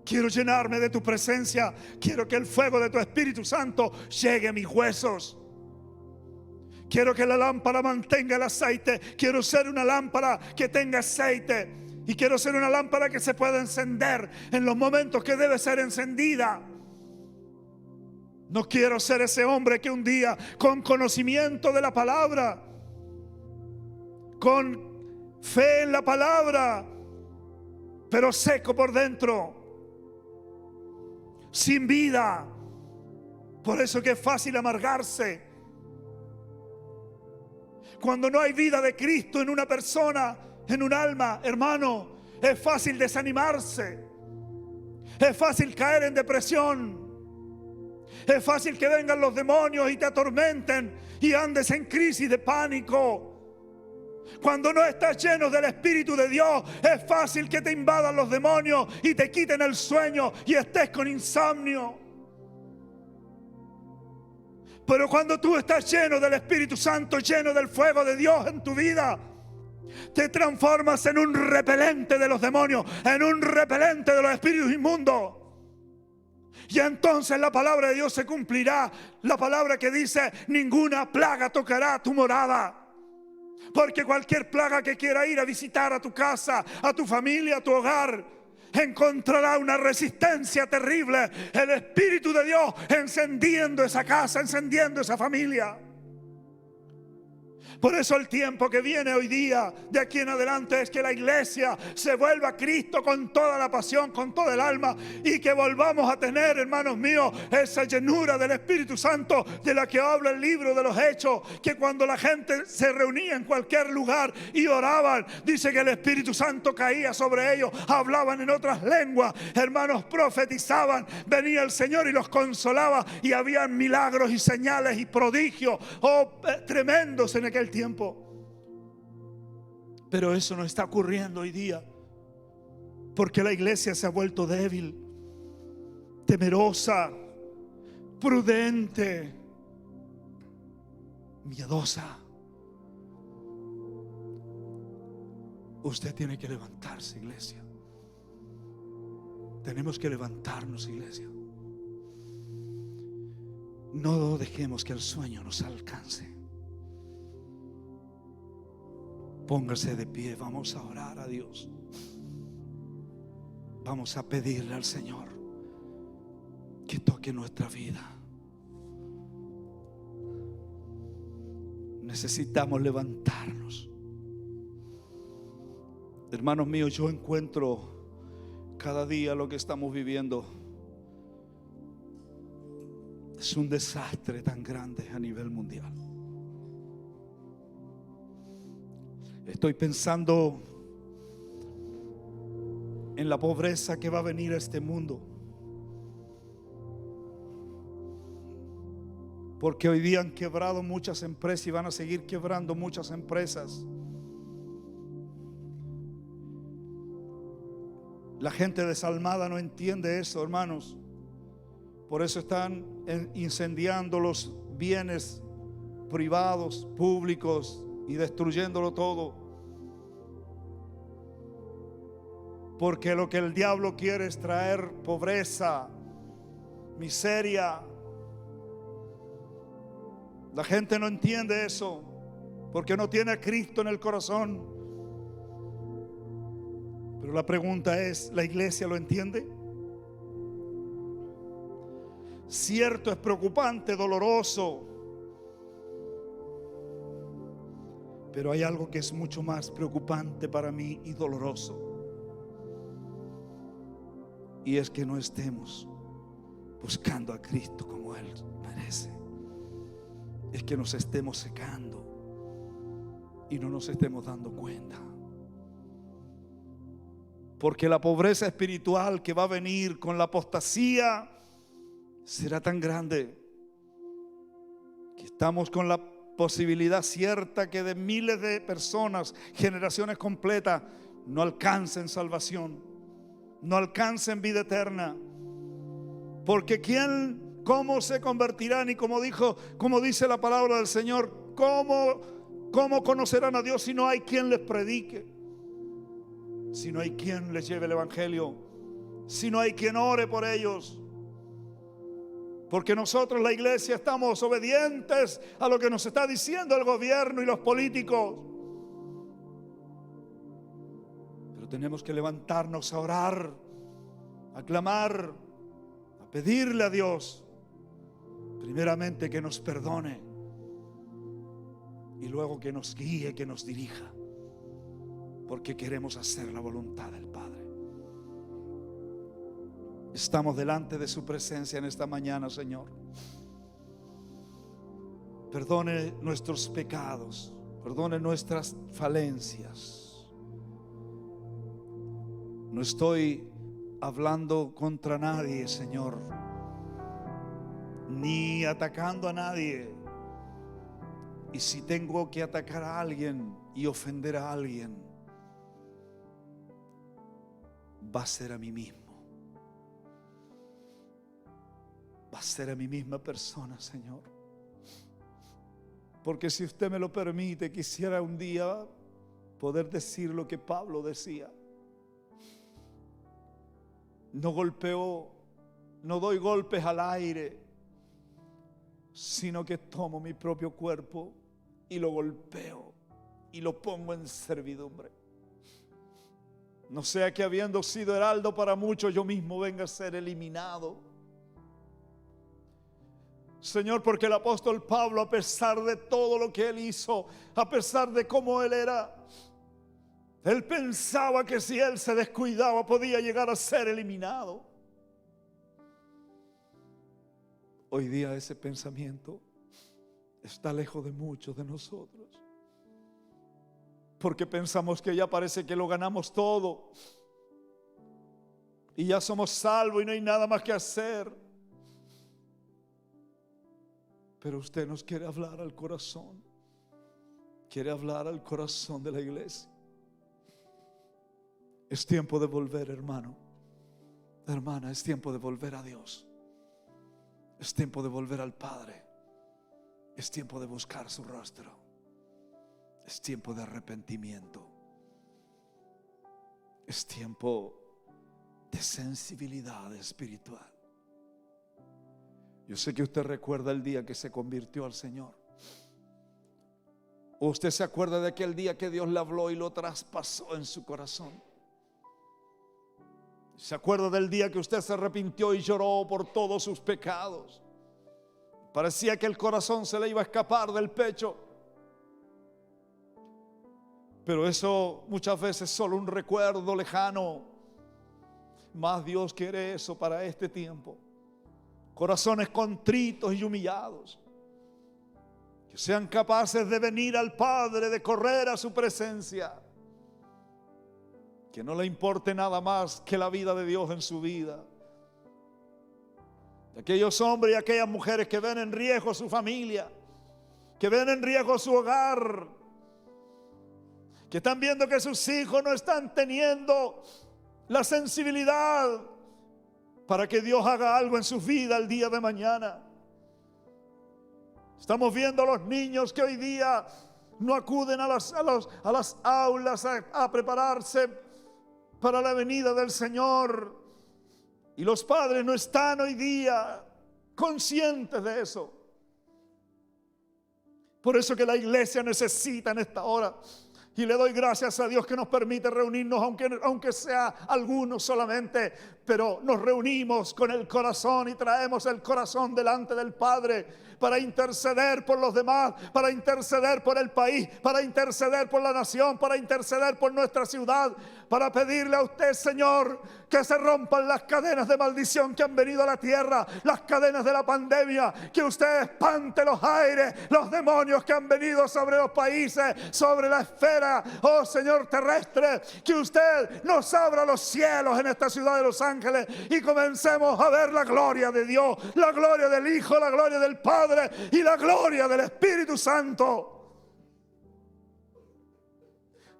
Quiero llenarme de tu presencia. Quiero que el fuego de tu Espíritu Santo llegue a mis huesos. Quiero que la lámpara mantenga el aceite. Quiero ser una lámpara que tenga aceite. Y quiero ser una lámpara que se pueda encender en los momentos que debe ser encendida. No quiero ser ese hombre que un día, con conocimiento de la palabra, con fe en la palabra, pero seco por dentro, sin vida. Por eso que es fácil amargarse. Cuando no hay vida de Cristo en una persona, en un alma, hermano, es fácil desanimarse. Es fácil caer en depresión. Es fácil que vengan los demonios y te atormenten y andes en crisis de pánico. Cuando no estás lleno del Espíritu de Dios, es fácil que te invadan los demonios y te quiten el sueño y estés con insomnio. Pero cuando tú estás lleno del Espíritu Santo, lleno del fuego de Dios en tu vida, te transformas en un repelente de los demonios, en un repelente de los espíritus inmundos. Y entonces la palabra de Dios se cumplirá. La palabra que dice: ninguna plaga tocará tu morada. Porque cualquier plaga que quiera ir a visitar a tu casa, a tu familia, a tu hogar, encontrará una resistencia terrible. El Espíritu de Dios encendiendo esa casa, encendiendo esa familia. Por eso el tiempo que viene hoy día, de aquí en adelante, es que la iglesia se vuelva a Cristo con toda la pasión, con toda el alma, y que volvamos a tener, hermanos míos, esa llenura del Espíritu Santo de la que habla el libro de los Hechos, que cuando la gente se reunía en cualquier lugar y oraban, dice que el Espíritu Santo caía sobre ellos, hablaban en otras lenguas, hermanos, profetizaban, venía el Señor y los consolaba, y habían milagros y señales y prodigios tremendos en aquel tiempo. Pero eso no está ocurriendo hoy día, porque la iglesia se ha vuelto débil, temerosa, prudente, miedosa. Usted tiene que levantarse, iglesia. Tenemos que levantarnos, iglesia. No dejemos que el sueño nos alcance. Póngase de pie, vamos a orar a Dios. Vamos a pedirle al Señor que toque nuestra vida. Necesitamos levantarnos. Hermanos míos, yo encuentro cada día lo que estamos viviendo es un desastre tan grande a nivel mundial. Estoy pensando en la pobreza que va a venir a este mundo, porque hoy día han quebrado muchas empresas y van a seguir quebrando muchas empresas. La gente desalmada no entiende eso, hermanos. Por eso están incendiando los bienes privados, públicos, y destruyéndolo todo. Porque lo que el diablo quiere es traer pobreza, miseria. La gente no entiende eso porque no tiene a Cristo en el corazón. Pero la pregunta es, ¿la iglesia lo entiende? Cierto, es preocupante, doloroso, pero hay algo que es mucho más preocupante para mí y doloroso, y es que no estemos buscando a Cristo como Él merece. Es que nos estemos secando y no nos estemos dando cuenta. Porque la pobreza espiritual que va a venir con la apostasía será tan grande que estamos con la posibilidad cierta que de miles de personas, generaciones completas, no alcancen salvación, no alcancen vida eterna. Porque ¿cómo se convertirán? Y como dice la palabra del Señor, ¿cómo conocerán a Dios si no hay quien les predique? Si no hay quien les lleve el evangelio, si no hay quien ore por ellos. Porque nosotros, la iglesia, estamos obedientes a lo que nos está diciendo el gobierno y los políticos. Pero tenemos que levantarnos a orar, a clamar, a pedirle a Dios, primeramente que nos perdone y luego que nos guíe, que nos dirija, porque queremos hacer la voluntad del Padre. Estamos delante de su presencia en esta mañana, Señor. Perdone nuestros pecados, perdone nuestras falencias. No estoy hablando contra nadie, Señor, ni atacando a nadie. Y si tengo que atacar a alguien y ofender a alguien, va a ser a mí mismo. Va a ser a mi misma persona, Señor. Porque si usted me lo permite, quisiera un día poder decir lo que Pablo decía. No golpeo, no doy golpes al aire, sino que tomo mi propio cuerpo y lo golpeo y lo pongo en servidumbre. No sea que habiendo sido heraldo para muchos, yo mismo venga a ser eliminado. Señor, porque el apóstol Pablo, a pesar de todo lo que él hizo, a pesar de cómo él era, él pensaba que si él se descuidaba podía llegar a ser eliminado. Hoy día ese pensamiento está lejos de muchos de nosotros, porque pensamos que ya parece que lo ganamos todo y ya somos salvos y no hay nada más que hacer. Pero usted nos quiere hablar al corazón, quiere hablar al corazón de la iglesia. Es tiempo de volver, hermano, hermana, es tiempo de volver a Dios. Es tiempo de volver al Padre. Es tiempo de buscar su rostro. Es tiempo de arrepentimiento. Es tiempo de sensibilidad espiritual. Yo sé que usted recuerda el día que se convirtió al Señor. ¿O usted se acuerda de aquel día que Dios le habló y lo traspasó en su corazón? ¿Se acuerda del día que usted se arrepintió y lloró por todos sus pecados? Parecía que el corazón se le iba a escapar del pecho. Pero eso muchas veces es solo un recuerdo lejano. Más Dios quiere eso para este tiempo. Corazones contritos y humillados, que sean capaces de venir al Padre, de correr a su presencia. Que no le importe nada más que la vida de Dios en su vida. Aquellos hombres y aquellas mujeres que ven en riesgo su familia, que ven en riesgo su hogar, que están viendo que sus hijos no están teniendo la sensibilidad para que Dios haga algo en sus vidas el día de mañana. Estamos viendo a los niños que hoy día no acuden a las aulas a prepararse para la venida del Señor. Y los padres no están hoy día conscientes de eso. Por eso que la iglesia necesita en esta hora. Y le doy gracias a Dios que nos permite reunirnos, aunque sea algunos solamente, pero nos reunimos con el corazón y traemos el corazón delante del Padre para interceder por los demás, para interceder por el país, para interceder por la nación, para interceder por nuestra ciudad, para pedirle a usted, Señor, que se rompan las cadenas de maldición que han venido a la tierra, las cadenas de la pandemia, que usted espante los aires, los demonios que han venido sobre los países, sobre la esfera, oh Señor terrestre, que usted nos abra los cielos en esta ciudad de Los Ángeles y comencemos a ver la gloria de Dios, la gloria del Hijo, la gloria del Padre y la gloria del Espíritu Santo.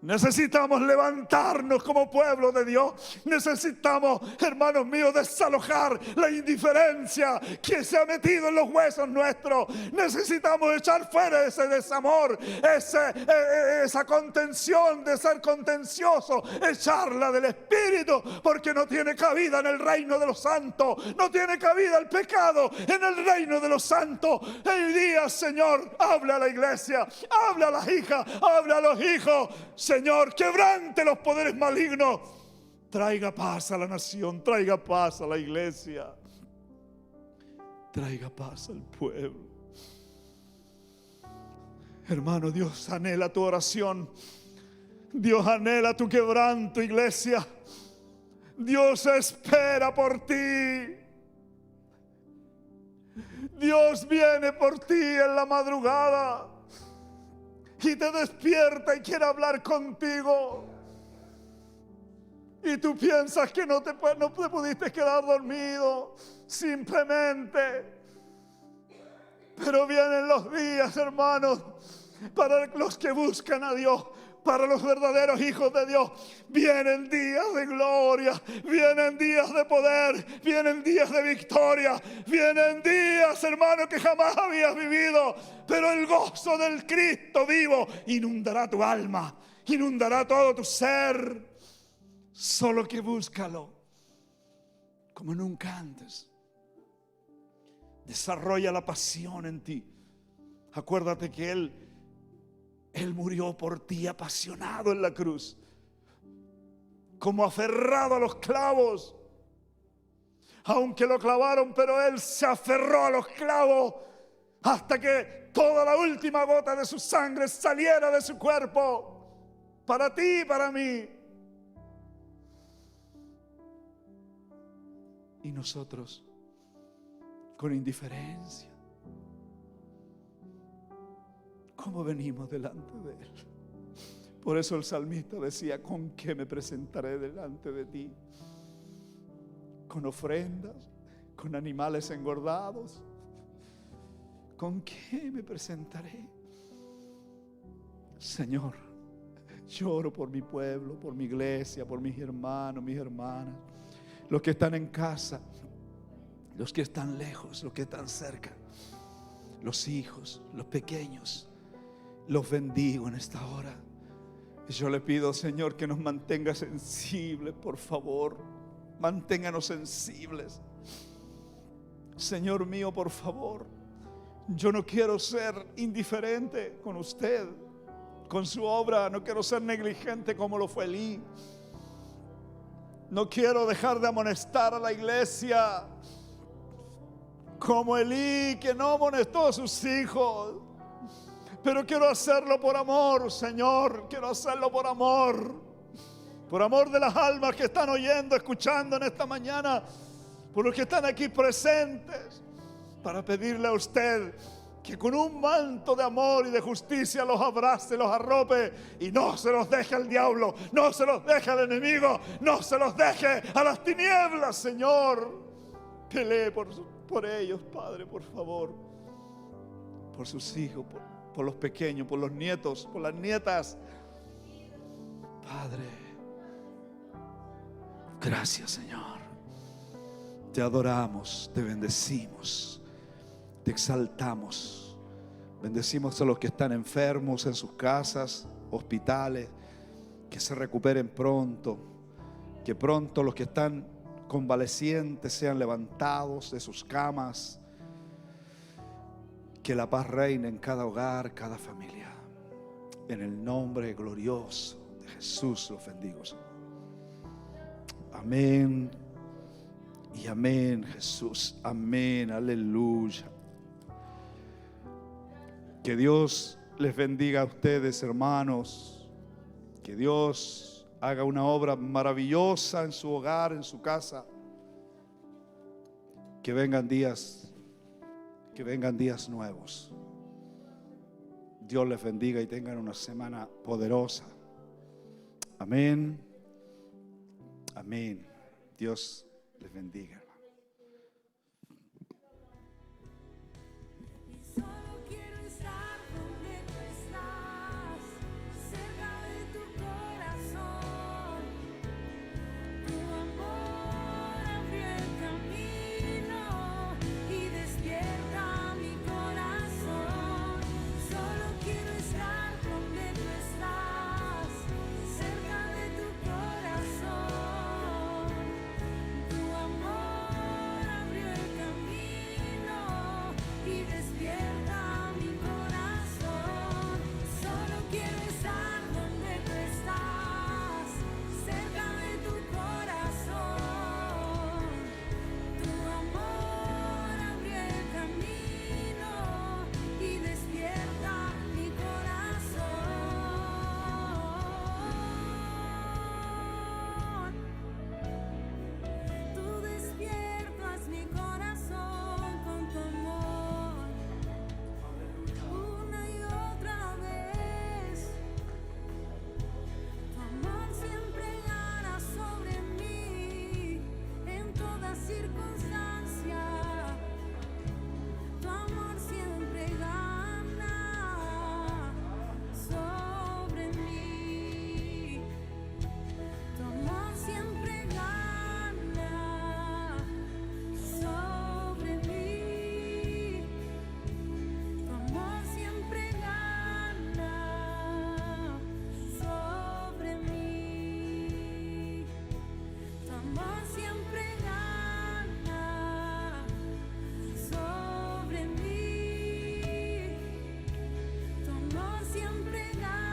Necesitamos levantarnos como pueblo de Dios. Necesitamos, hermanos míos, desalojar la indiferencia que se ha metido en los huesos nuestros. Necesitamos echar fuera ese desamor, esa contención de ser contencioso, echarla del Espíritu, porque no tiene cabida en el reino de los santos. No tiene cabida el pecado en el reino de los santos. El día, Señor, habla a la iglesia, habla a las hijas, habla a los hijos. Señor, quebrante los poderes malignos. Traiga paz a la nación, traiga paz a la iglesia, traiga paz al pueblo. Hermano, Dios anhela tu oración. Dios anhela tu quebranto, iglesia. Dios espera por ti. Dios viene por ti en la madrugada y te despierta y quiere hablar contigo. Y tú piensas que no te pudiste quedar dormido simplemente. Pero vienen los días, hermanos, para los que buscan a Dios, para los verdaderos hijos de Dios. Vienen días de gloria, vienen días de poder, vienen días de victoria, vienen días, hermano, que jamás habías vivido. Pero el gozo del Cristo vivo inundará tu alma, inundará todo tu ser. Solo que búscalo como nunca antes. Desarrolla la pasión en ti. Acuérdate que Él murió por ti apasionado en la cruz, como aferrado a los clavos. Aunque lo clavaron, pero Él se aferró a los clavos hasta que toda la última gota de su sangre saliera de su cuerpo, para ti y para mí. Y nosotros, con indiferencia, ¿cómo venimos delante de Él? Por eso el salmista decía: ¿con qué me presentaré delante de ti? ¿Con ofrendas? ¿Con animales engordados? ¿Con qué me presentaré? Señor, lloro por mi pueblo, por mi iglesia, por mis hermanos, mis hermanas, los que están en casa, los que están lejos, los que están cerca, los hijos, los pequeños. Los bendigo en esta hora. Yo le pido, Señor, que nos mantenga sensibles, por favor. Manténganos sensibles Señor mío, por favor, yo no quiero ser indiferente con usted, con su obra. No quiero ser negligente como lo fue Elí. No quiero dejar de amonestar a la iglesia como Elí, que no amonestó a sus hijos. Pero quiero hacerlo por amor, Señor. Quiero hacerlo por amor. Por amor de las almas que están oyendo, escuchando en esta mañana. Por los que están aquí presentes. Para pedirle a usted que con un manto de amor y de justicia los abrace, los arrope y no se los deje al diablo, no se los deje al enemigo, no se los deje a las tinieblas, Señor. Pelee por ellos, Padre, por favor. Por sus hijos, por los pequeños, por los nietos, por las nietas. Padre, gracias, Señor. Te adoramos, te bendecimos, te exaltamos. Bendecimos a los que están enfermos en sus casas, hospitales, que se recuperen pronto, que pronto los que están convalecientes sean levantados de sus camas, que la paz reine en cada hogar, cada familia. En el nombre glorioso de Jesús los bendigo, Señor. Amén. Y amén, Jesús. Amén, aleluya. Que Dios les bendiga a ustedes, hermanos. Que Dios haga una obra maravillosa en su hogar, en su casa. Que vengan días nuevos. Dios les bendiga y tengan una semana poderosa. Amén. Amén. Dios les bendiga. Tu amor siempre gana.